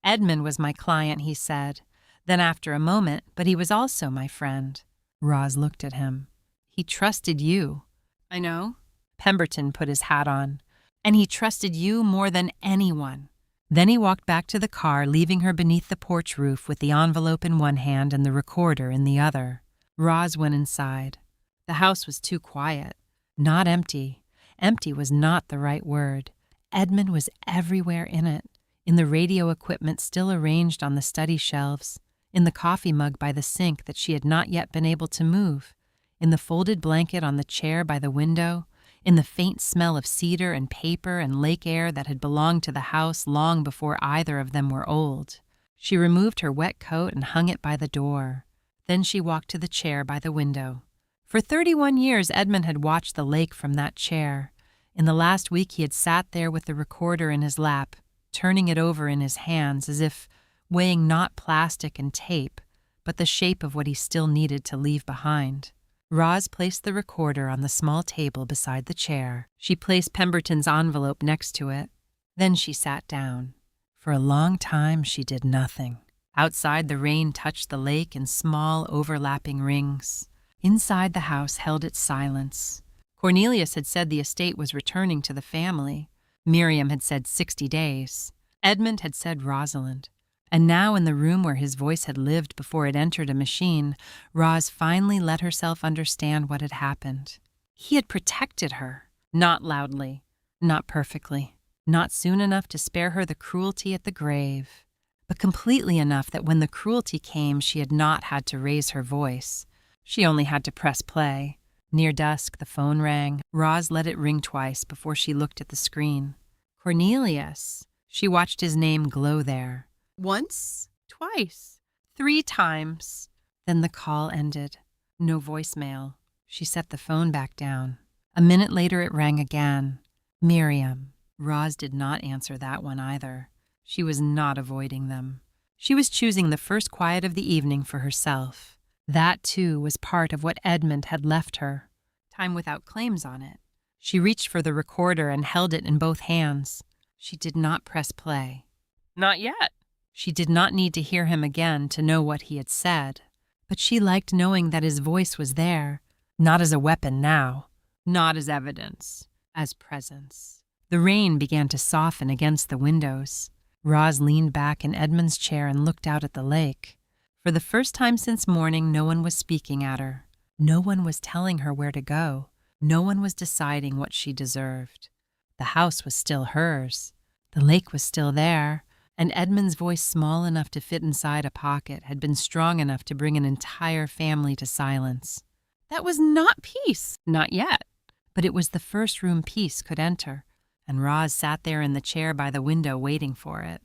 Edmund was my client, he said. Then after a moment, but he was also my friend. Roz looked at him. He trusted you. I know. Pemberton put his hat on. And he trusted you more than anyone. Then he walked back to the car, leaving her beneath the porch roof with the envelope in one hand and the recorder in the other. Roz went inside. The house was too quiet. Not empty. Empty was not the right word. Edmund was everywhere in it. In the radio equipment still arranged on the study shelves. In the coffee mug by the sink that she had not yet been able to move. In the folded blanket on the chair by the window. In the faint smell of cedar and paper and lake air that had belonged to the house long before either of them were old. She removed her wet coat and hung it by the door. Then she walked to the chair by the window. For 31 years, Edmund had watched the lake from that chair. In the last week, he had sat there with the recorder in his lap, turning it over in his hands as if weighing not plastic and tape, but the shape of what he still needed to leave behind. Roz placed the recorder on the small table beside the chair. She placed Pemberton's envelope next to it. Then she sat down. For a long time, she did nothing. Outside, the rain touched the lake in small, overlapping rings. Inside, the house held its silence. Cornelius had said the estate was returning to the family. Miriam had said 60 days. Edmund had said Rosalind. And now, in the room where his voice had lived before it entered a machine, Roz finally let herself understand what had happened. He had protected her. Not loudly, not perfectly, not soon enough to spare her the cruelty at the grave, but completely enough that when the cruelty came, she had not had to raise her voice. She only had to press play. Near dusk, the phone rang. Roz let it ring twice before she looked at the screen. Cornelius. She watched his name glow there. Once, twice, 3 times. Then the call ended. No voicemail. She set the phone back down. A minute later it rang again. Miriam. Roz did not answer that one either. She was not avoiding them. She was choosing the first quiet of the evening for herself. That, too, was part of what Edmund had left her. Time without claims on it. She reached for the recorder and held it in both hands. She did not press play. Not yet. She did not need to hear him again to know what he had said. But she liked knowing that his voice was there, not as a weapon now, not as evidence, as presence. The rain began to soften against the windows. Roz leaned back in Edmund's chair and looked out at the lake. For the first time since morning, no one was speaking at her. No one was telling her where to go. No one was deciding what she deserved. The house was still hers. The lake was still there. And Edmund's voice, small enough to fit inside a pocket, had been strong enough to bring an entire family to silence. That was not peace. Not yet. But it was the first room peace could enter, and Roz sat there in the chair by the window waiting for it.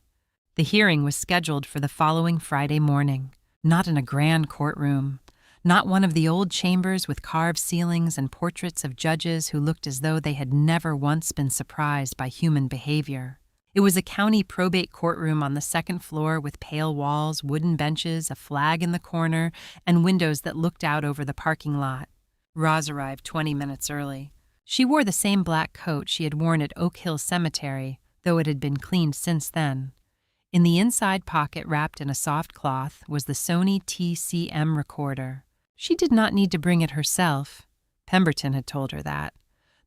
The hearing was scheduled for the following Friday morning, not in a grand courtroom, not one of the old chambers with carved ceilings and portraits of judges who looked as though they had never once been surprised by human behavior. It was a county probate courtroom on the 2nd floor with pale walls, wooden benches, a flag in the corner, and windows that looked out over the parking lot. Roz arrived 20 minutes early. She wore the same black coat she had worn at Oak Hill Cemetery, though it had been cleaned since then. In the inside pocket, wrapped in a soft cloth, was the Sony TCM recorder. She did not need to bring it herself. Pemberton had told her that.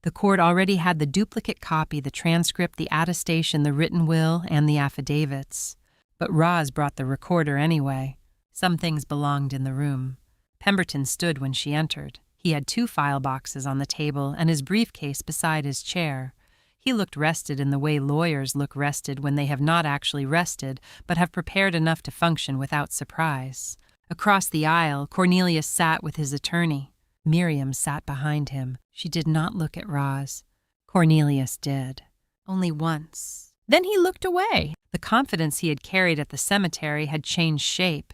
The court already had the duplicate copy, the transcript, the attestation, the written will, and the affidavits. But Roz brought the recorder anyway. Some things belonged in the room. Pemberton stood when she entered. He had 2 file boxes on the table and his briefcase beside his chair. He looked rested in the way lawyers look rested when they have not actually rested, but have prepared enough to function without surprise. Across the aisle, Cornelius sat with his attorney. Miriam sat behind him. She did not look at Roz. Cornelius did. Only once. Then he looked away. The confidence he had carried at the cemetery had changed shape.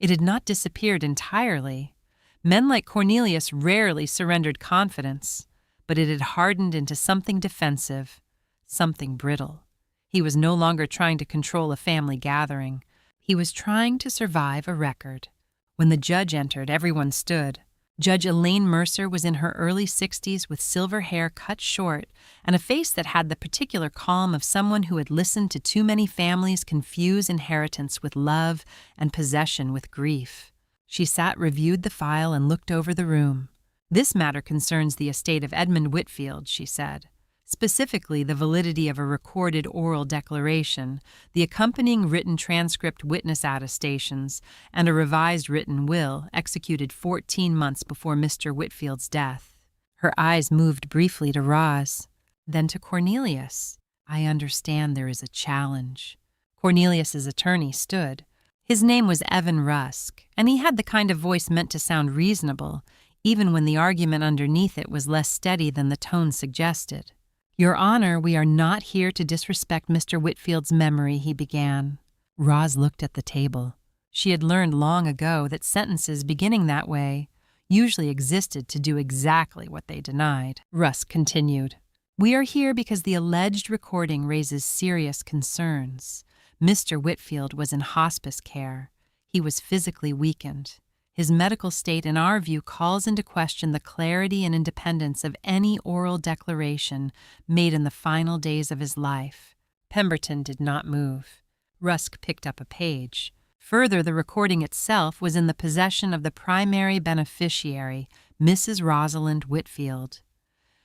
It had not disappeared entirely. Men like Cornelius rarely surrendered confidence, but it had hardened into something defensive, something brittle. He was no longer trying to control a family gathering. He was trying to survive a record. When the judge entered, everyone stood. Judge Elaine Mercer was in her early 60s with silver hair cut short and a face that had the particular calm of someone who had listened to too many families confuse inheritance with love and possession with grief. She sat, reviewed the file, and looked over the room. "This matter concerns the estate of Edmund Whitfield," she said. "Specifically, the validity of a recorded oral declaration, the accompanying written transcript witness attestations, and a revised written will executed 14 months before Mr. Whitfield's death." Her eyes moved briefly to Roz, then to Cornelius. "I understand there is a challenge." Cornelius's attorney stood. His name was Evan Rusk, and he had the kind of voice meant to sound reasonable, even when the argument underneath it was less steady than the tone suggested. "Your Honor, we are not here to disrespect Mr. Whitfield's memory," he began. Roz looked at the table. She had learned long ago that sentences beginning that way usually existed to do exactly what they denied. Rusk continued. "We are here because the alleged recording raises serious concerns. Mr. Whitfield was in hospice care. He was physically weakened. His medical state, in our view, calls into question the clarity and independence of any oral declaration made in the final days of his life. Pemberton did not move. Rusk picked up a page. Further, the recording itself was in the possession of the primary beneficiary, Mrs. Rosalind Whitfield.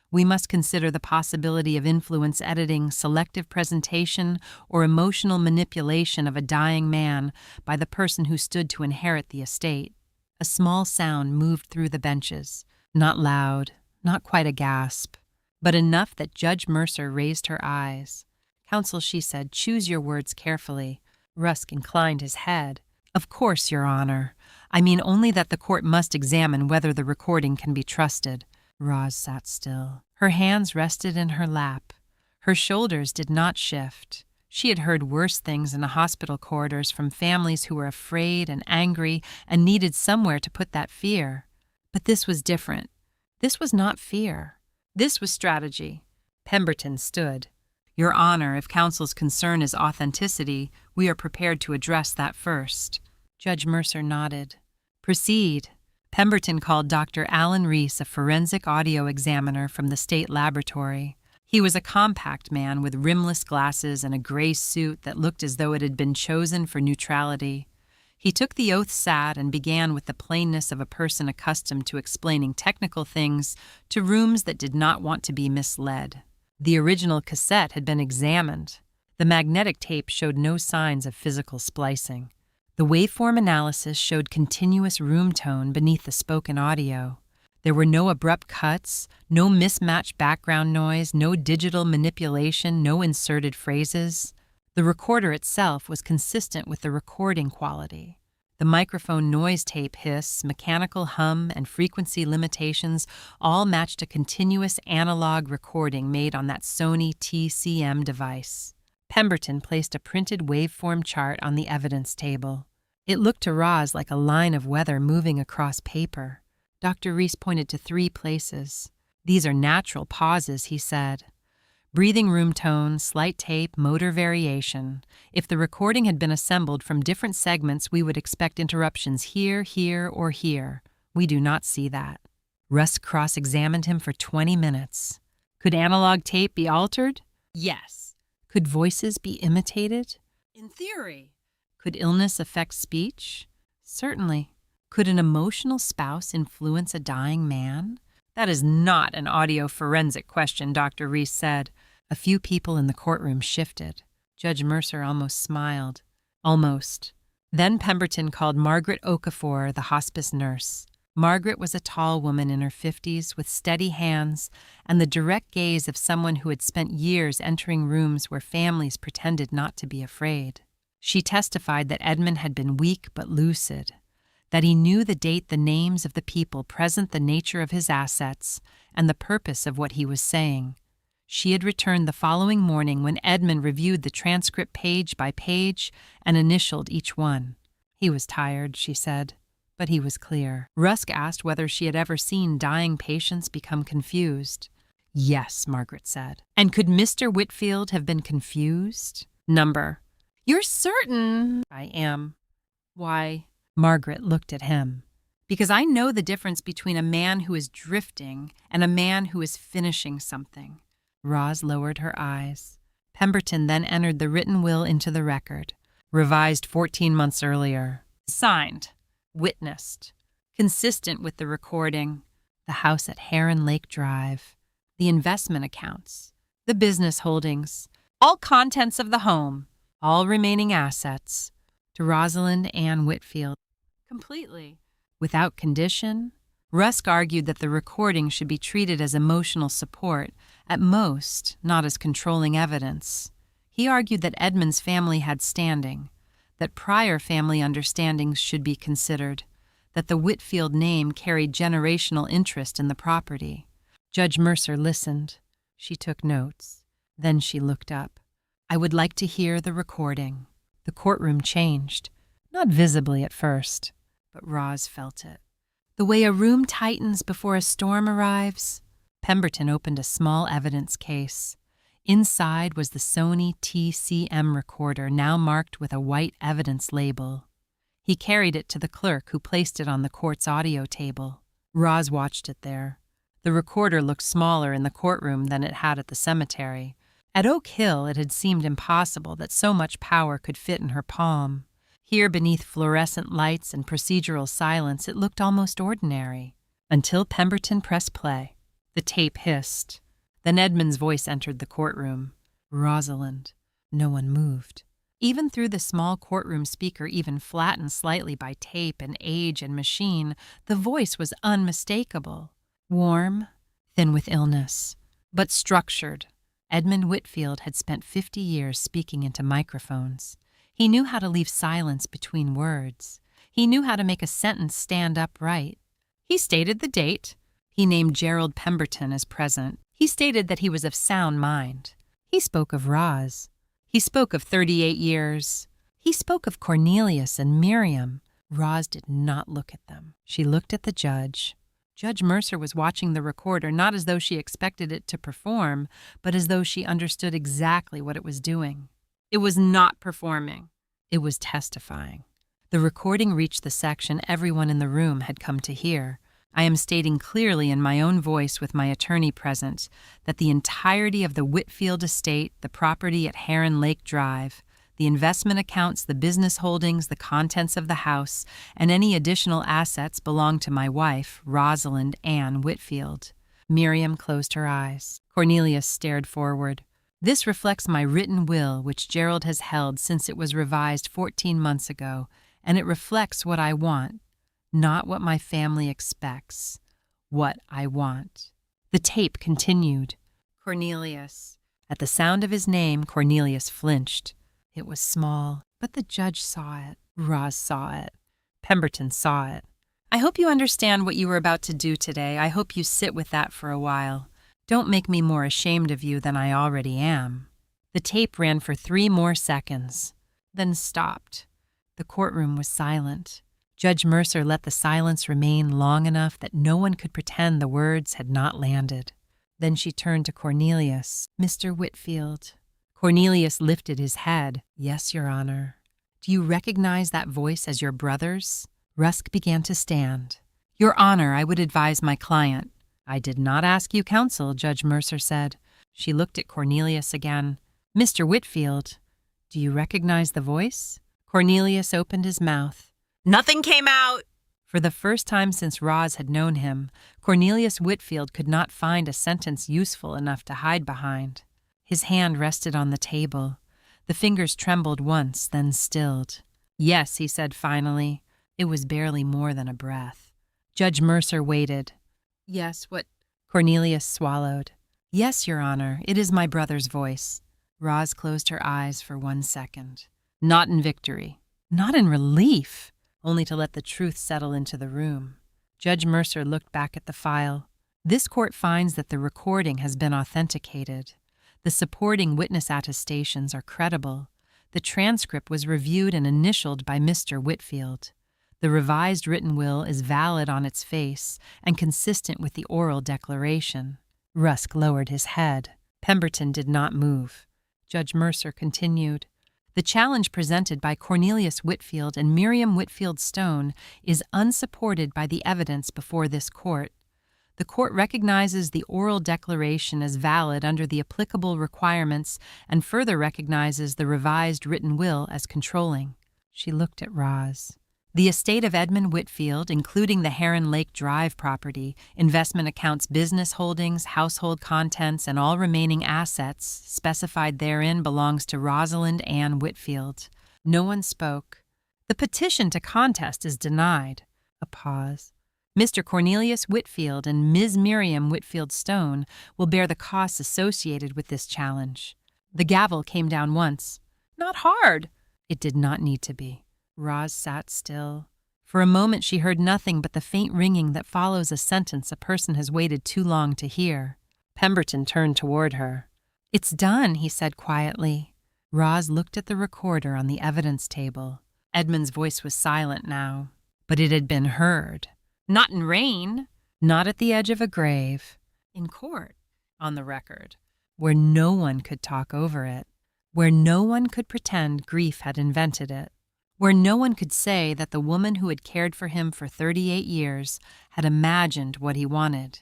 We must consider the possibility of influence editing, selective presentation, or emotional manipulation of a dying man by the person who stood to inherit the estate. A small sound moved through the benches, not loud, not quite a gasp, but enough that Judge Mercer raised her eyes. "Counsel," she said, "choose your words carefully." Rusk inclined his head. "Of course, Your Honor. I mean only that the court must examine whether the recording can be trusted." Roz sat still. Her hands rested in her lap. Her shoulders did not shift. She had heard worse things in the hospital corridors from families who were afraid and angry and needed somewhere to put that fear. But this was different. This was not fear. This was strategy. Pemberton stood. "Your Honor, if counsel's concern is authenticity, we are prepared to address that first." Judge Mercer nodded. "Proceed." Pemberton called Dr. Alan Reese, a forensic audio examiner from the state laboratory. He was a compact man with rimless glasses and a gray suit that looked as though it had been chosen for neutrality. He took the oath sad and began with the plainness of a person accustomed to explaining technical things to rooms that did not want to be misled. The original cassette had been examined. The magnetic tape showed no signs of physical splicing. The waveform analysis showed continuous room tone beneath the spoken audio. There were no abrupt cuts, no mismatched background noise, no digital manipulation, no inserted phrases. The recorder itself was consistent with the recording quality. The microphone noise tape hiss, mechanical hum, and frequency limitations all matched a continuous analog recording made on that Sony TCM device. Pemberton placed a printed waveform chart on the evidence table. It looked to Roz like a line of weather moving across paper. Dr. Reese pointed to 3 places. "These are natural pauses," he said. "Breathing room tone, slight tape, motor variation. If the recording had been assembled from different segments, we would expect interruptions here, here, or here. We do not see that." Rusk cross-examined him for 20 minutes. "Could analog tape be altered?" "Yes." "Could voices be imitated?" "In theory." "Could illness affect speech?" "Certainly." "Could an emotional spouse influence a dying man?" "That is not an audio forensic question," Dr. Reese said. A few people in the courtroom shifted. Judge Mercer almost smiled. Almost. Then Pemberton called Margaret Okafor, the hospice nurse. Margaret was a tall woman in her 50s with steady hands and the direct gaze of someone who had spent years entering rooms where families pretended not to be afraid. She testified that Edmund had been weak but lucid, that he knew the date, the names of the people present, the nature of his assets, and the purpose of what he was saying. She had returned the following morning when Edmund reviewed the transcript page by page and initialed each one. He was tired, she said, but he was clear. Rusk asked whether she had ever seen dying patients become confused. "Yes," Margaret said. "And could Mr. Whitfield have been confused?" "Number." "You're certain?" "I am." "Why?" Margaret looked at him. "Because I know the difference between a man who is drifting and a man who is finishing something." Roz lowered her eyes. Pemberton then entered the written will into the record. Revised 14 months earlier. Signed. Witnessed. Consistent with the recording. The house at Heron Lake Drive. The investment accounts. The business holdings. All contents of the home. All remaining assets. To Rosalind Ann Whitfield. Completely. Without condition. Rusk argued that the recording should be treated as emotional support, at most, not as controlling evidence. He argued that Edmund's family had standing, that prior family understandings should be considered, that the Whitfield name carried generational interest in the property. Judge Mercer listened. She took notes. Then she looked up. "I would like to hear the recording." The courtroom changed, not visibly at first, but Roz felt it. The way a room tightens before a storm arrives. Pemberton opened a small evidence case. Inside was the Sony TCM recorder, now marked with a white evidence label. He carried it to the clerk, who placed it on the court's audio table. Roz watched it there. The recorder looked smaller in the courtroom than it had at the cemetery. At Oak Hill, it had seemed impossible that so much power could fit in her palm. Here, beneath fluorescent lights and procedural silence, it looked almost ordinary. Until Pemberton pressed play. The tape hissed. Then Edmund's voice entered the courtroom. "Rosalind." No one moved. Even through the small courtroom speaker, even flattened slightly by tape and age and machine, the voice was unmistakable. Warm, thin with illness, but structured. Edmund Whitfield had spent 50 years speaking into microphones. He knew how to leave silence between words. He knew how to make a sentence stand upright. He stated the date. He named Gerald Pemberton as present. He stated that he was of sound mind. He spoke of Roz. He spoke of 38 years. He spoke of Cornelius and Miriam. Roz did not look at them. She looked at the judge. Judge Mercer was watching the recorder, not as though she expected it to perform, but as though she understood exactly what it was doing. It was not performing. It was testifying. The recording reached the section everyone in the room had come to hear. I am stating clearly in my own voice, with my attorney present, that the entirety of the Whitfield estate, the property at Heron Lake Drive, the investment accounts, the business holdings, the contents of the house, and any additional assets belong to my wife, Rosalind Ann Whitfield. Miriam closed her eyes. Cornelius stared forward. This reflects my written will, which Gerald has held since it was revised 14 months ago, and it reflects what I want. Not what my family expects. What I want. The tape continued. Cornelius. At the sound of his name, Cornelius flinched. It was small, but the judge saw it. Roz saw it. Pemberton saw it. I hope you understand what you were about to do today. I hope you sit with that for a while. Don't make me more ashamed of you than I already am. The tape ran for 3 more seconds, then stopped. The courtroom was silent. Judge Mercer let the silence remain long enough that no one could pretend the words had not landed. Then she turned to Cornelius. "Mr. Whitfield." Cornelius lifted his head. "Yes, Your Honor." "Do you recognize that voice as your brother's?" Rusk began to stand. "Your Honor, I would advise my client." "I did not ask you counsel," Judge Mercer said. She looked at Cornelius again. "Mr. Whitfield, do you recognize the voice?" Cornelius opened his mouth. "Nothing came out!" For the first time since Roz had known him, Cornelius Whitfield could not find a sentence useful enough to hide behind. His hand rested on the table. The fingers trembled once, then stilled. "Yes," he said finally. It was barely more than a breath. Judge Mercer waited. "Yes, what?" Cornelius swallowed. "Yes, Your Honor, it is my brother's voice." Roz closed her eyes for 1 second. Not in victory. Not in relief. Only to let the truth settle into the room. Judge Mercer looked back at the file. "This court finds that the recording has been authenticated. The supporting witness attestations are credible. The transcript was reviewed and initialed by Mr. Whitfield. The revised written will is valid on its face and consistent with the oral declaration." Rusk lowered his head. Pemberton did not move. Judge Mercer continued. "The challenge presented by Cornelius Whitfield and Miriam Whitfield Stone is unsupported by the evidence before this court. The court recognizes the oral declaration as valid under the applicable requirements and further recognizes the revised written will as controlling." She looked at Roz. "The estate of Edmund Whitfield, including the Heron Lake Drive property, investment accounts, business holdings, household contents, and all remaining assets specified therein belongs to Rosalind Ann Whitfield." No one spoke. "The petition to contest is denied." A pause. "Mr. Cornelius Whitfield and Ms. Miriam Whitfield Stone will bear the costs associated with this challenge." The gavel came down once. "Not hard." It did not need to be. Roz sat still. For a moment she heard nothing but the faint ringing that follows a sentence a person has waited too long to hear. Pemberton turned toward her. "It's done," he said quietly. Roz looked at the recorder on the evidence table. Edmund's voice was silent now, but it had been heard. Not in rain, not at the edge of a grave, in court, on the record, where no one could talk over it, where no one could pretend grief had invented it. where no one could say that the woman who had cared for him for 38 years had imagined what he wanted.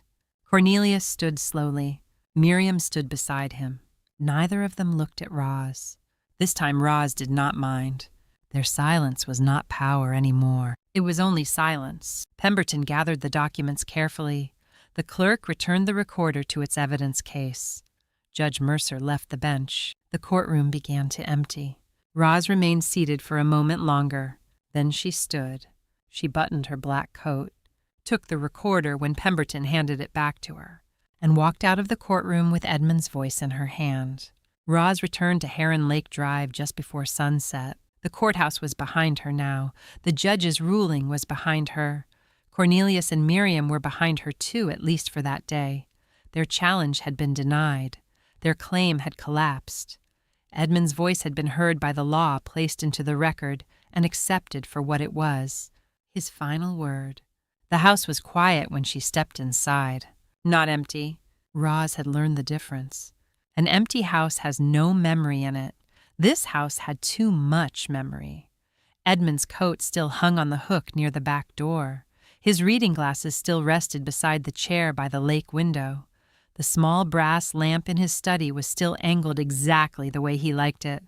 Cornelius stood slowly. Miriam stood beside him. Neither of them looked at Roz. This time Roz did not mind. Their silence was not power anymore. It was only silence. Pemberton gathered the documents carefully. The clerk returned the recorder to its evidence case. Judge Mercer left the bench. The courtroom began to empty. Roz remained seated for a moment longer. Then she stood. She buttoned her black coat, took the recorder when Pemberton handed it back to her, and walked out of the courtroom with Edmund's voice in her hand. Roz returned to Heron Lake Drive just before sunset. The courthouse was behind her now. The judge's ruling was behind her. Cornelius and Miriam were behind her too, at least for that day. Their challenge had been denied. Their claim had collapsed. Edmund's voice had been heard by the law, placed into the record, and accepted for what it was. His final word. The house was quiet when she stepped inside. Not empty. Roz had learned the difference. An empty house has no memory in it. This house had too much memory. Edmund's coat still hung on the hook near the back door. His reading glasses still rested beside the chair by the lake window. The small brass lamp in his study was still angled exactly the way he liked it.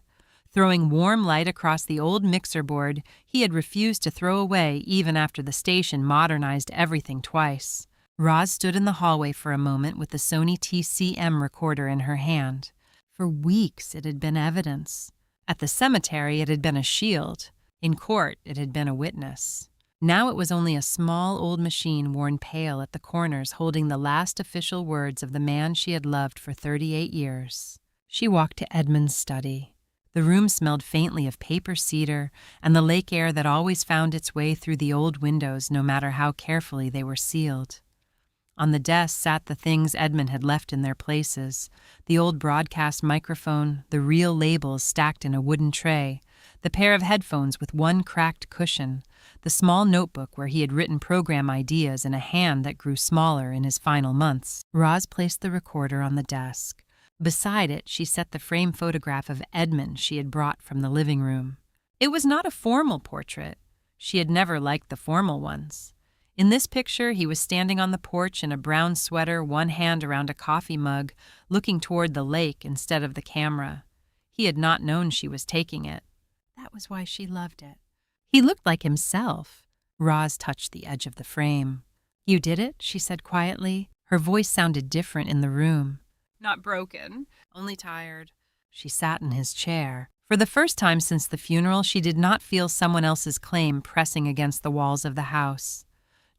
Throwing warm light across the old mixer board he had refused to throw away even after the station modernized everything twice. Roz stood in the hallway for a moment with the Sony TCM recorder in her hand. For weeks it had been evidence. At the cemetery it had been a shield. In court it had been a witness. Now it was only a small old machine worn pale at the corners holding the last official words of the man she had loved for 38 years. She walked to Edmund's study. The room smelled faintly of paper cedar and the lake air that always found its way through the old windows no matter how carefully they were sealed. On the desk sat the things Edmund had left in their places, the old broadcast microphone, the reel labels stacked in a wooden tray, the pair of headphones with one cracked cushion, the small notebook where he had written program ideas in a hand that grew smaller in his final months. Roz placed the recorder on the desk. Beside it, she set the frame photograph of Edmund she had brought from the living room. It was not a formal portrait. She had never liked the formal ones. In this picture, he was standing on the porch in a brown sweater, one hand around a coffee mug, looking toward the lake instead of the camera. He had not known she was taking it. That was why she loved it. He looked like himself. Roz touched the edge of the frame. "You did it?" she said quietly. Her voice sounded different in the room. "Not broken, only tired." She sat in his chair. For the first time since the funeral, she did not feel someone else's claim pressing against the walls of the house.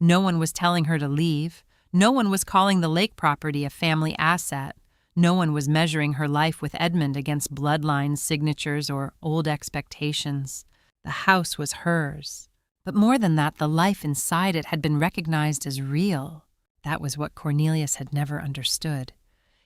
No one was telling her to leave. No one was calling the lake property a family asset. No one was measuring her life with Edmund against bloodlines, signatures, or old expectations. The house was hers. But more than that, the life inside it had been recognized as real. That was what Cornelius had never understood.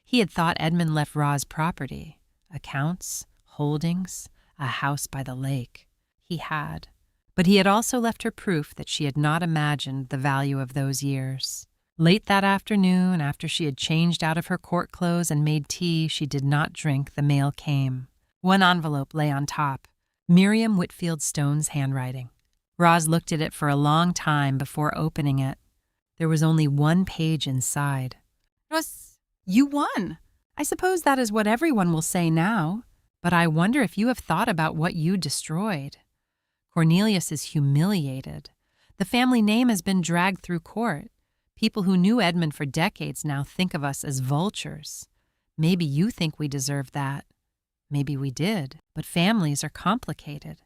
He had thought Edmund left Roz property, accounts, holdings, a house by the lake. He had. But he had also left her proof that she had not imagined the value of those years. Late that afternoon, after she had changed out of her court clothes and made tea she did not drink, the mail came. One envelope lay on top. Miriam Whitfield Stone's handwriting. Roz looked at it for a long time before opening it. There was only one page inside. "Roz, you won. I suppose that is what everyone will say now. But I wonder if you have thought about what you destroyed. Cornelius is humiliated. The family name has been dragged through court. People who knew Edmund for decades now think of us as vultures. Maybe you think we deserve that. Maybe we did, but families are complicated.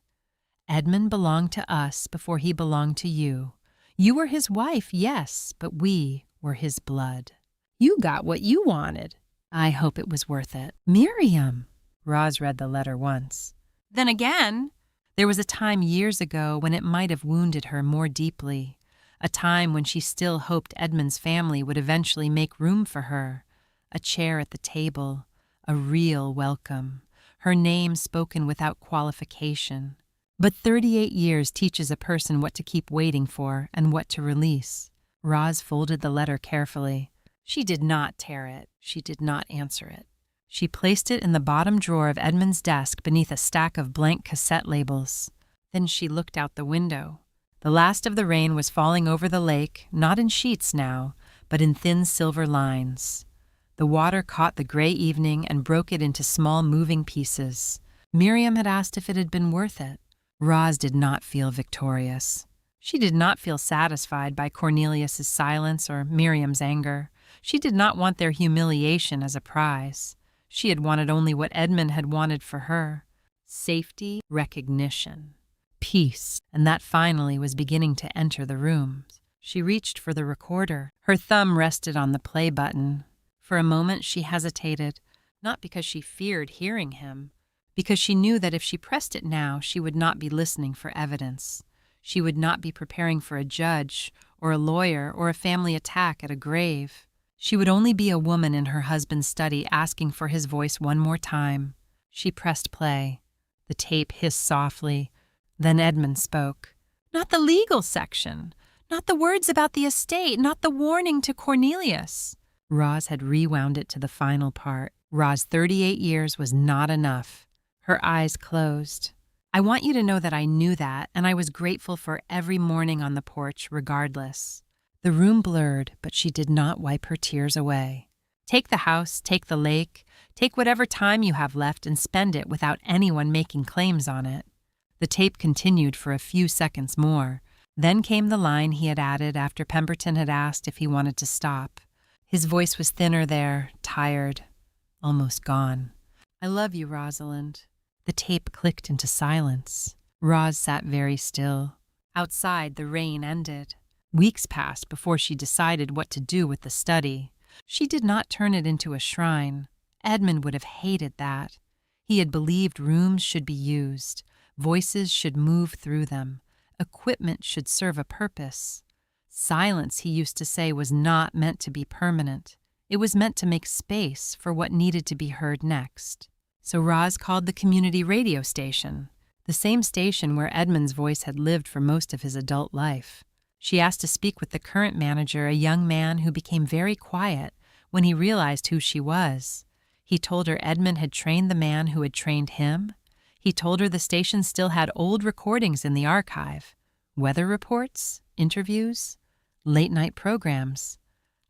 Edmund belonged to us before he belonged to you. You were his wife, yes, but we were his blood. You got what you wanted. I hope it was worth it." "Miriam!" Roz read the letter once. Then again, there was a time years ago when it might have wounded her more deeply, a time when she still hoped Edmund's family would eventually make room for her, a chair at the table, a real welcome, her name spoken without qualification. But 38 years teaches a person what to keep waiting for and what to release. Roz folded the letter carefully. She did not tear it. She did not answer it. She placed it in the bottom drawer of Edmund's desk beneath a stack of blank cassette labels. Then she looked out the window. The last of the rain was falling over the lake, not in sheets now, but in thin silver lines. The water caught the gray evening and broke it into small moving pieces. Miriam had asked if it had been worth it. Roz did not feel victorious. She did not feel satisfied by Cornelius's silence or Miriam's anger. She did not want their humiliation as a prize. She had wanted only what Edmund had wanted for her: safety, recognition, peace, and that finally was beginning to enter the room. She reached for the recorder. Her thumb rested on the play button. For a moment she hesitated, not because she feared hearing him, because she knew that if she pressed it now, she would not be listening for evidence. She would not be preparing for a judge or a lawyer or a family attack at a grave. She would only be a woman in her husband's study asking for his voice one more time. She pressed play. The tape hissed softly. Then Edmund spoke. Not the legal section. Not the words about the estate. Not the warning to Cornelius. Roz had rewound it to the final part. Roz's 38 years was not enough. Her eyes closed. I want you to know that I knew that, and I was grateful for every morning on the porch, regardless. The room blurred, but she did not wipe her tears away. Take the house, take the lake, take whatever time you have left and spend it without anyone making claims on it. The tape continued for a few seconds more. Then came the line he had added after Pemberton had asked if he wanted to stop. His voice was thinner there, tired, almost gone. I love you, Rosalind. The tape clicked into silence. Roz sat very still. Outside, the rain ended. Weeks passed before she decided what to do with the study. She did not turn it into a shrine. Edmund would have hated that. He had believed rooms should be used. Voices should move through them. Equipment should serve a purpose. Silence, he used to say, was not meant to be permanent. It was meant to make space for what needed to be heard next. So Roz called the community radio station, the same station where Edmund's voice had lived for most of his adult life. She asked to speak with the current manager, a young man who became very quiet when he realized who she was. He told her Edmund had trained the man who had trained him. He told her the station still had old recordings in the archive, weather reports, interviews, late-night programs,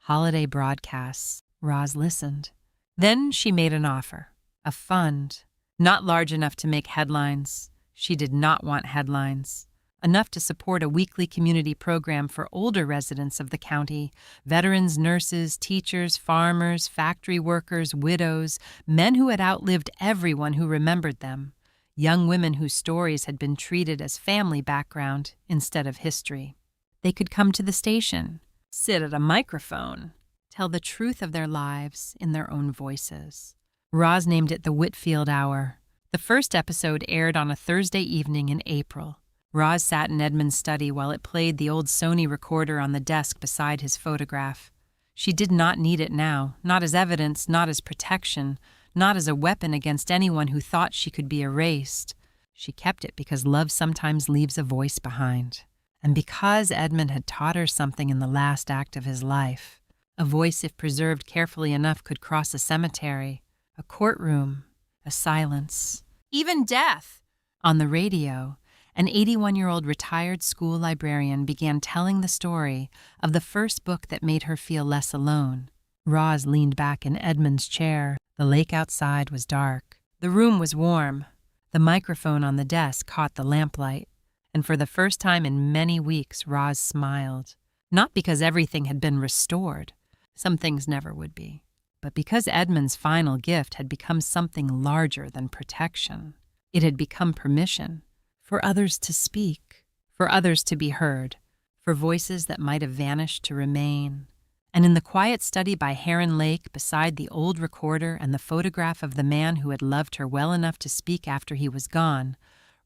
holiday broadcasts. Roz listened. Then she made an offer. A fund, not large enough to make headlines. She did not want headlines. Enough to support a weekly community program for older residents of the county, veterans, nurses, teachers, farmers, factory workers, widows, men who had outlived everyone who remembered them, young women whose stories had been treated as family background instead of history. They could come to the station, sit at a microphone, tell the truth of their lives in their own voices. Roz named it the Whitfield Hour. The first episode aired on a Thursday evening in April. Roz sat in Edmund's study while it played the old Sony recorder on the desk beside his photograph. She did not need it now, not as evidence, not as protection, not as a weapon against anyone who thought she could be erased. She kept it because love sometimes leaves a voice behind. And because Edmund had taught her something in the last act of his life. A voice, if preserved carefully enough, could cross a cemetery, a courtroom, a silence, even death. On the radio, an 81-year-old retired school librarian began telling the story of the first book that made her feel less alone. Roz leaned back in Edmund's chair. The lake outside was dark. The room was warm. The microphone on the desk caught the lamplight. And for the first time in many weeks, Roz smiled. Not because everything had been restored. Some things never would be. But because Edmund's final gift had become something larger than protection. It had become permission for others to speak, for others to be heard, for voices that might have vanished to remain. And in the quiet study by Heron Lake, beside the old recorder and the photograph of the man who had loved her well enough to speak after he was gone,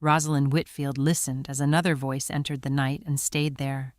Rosalind Whitfield listened as another voice entered the night and stayed there.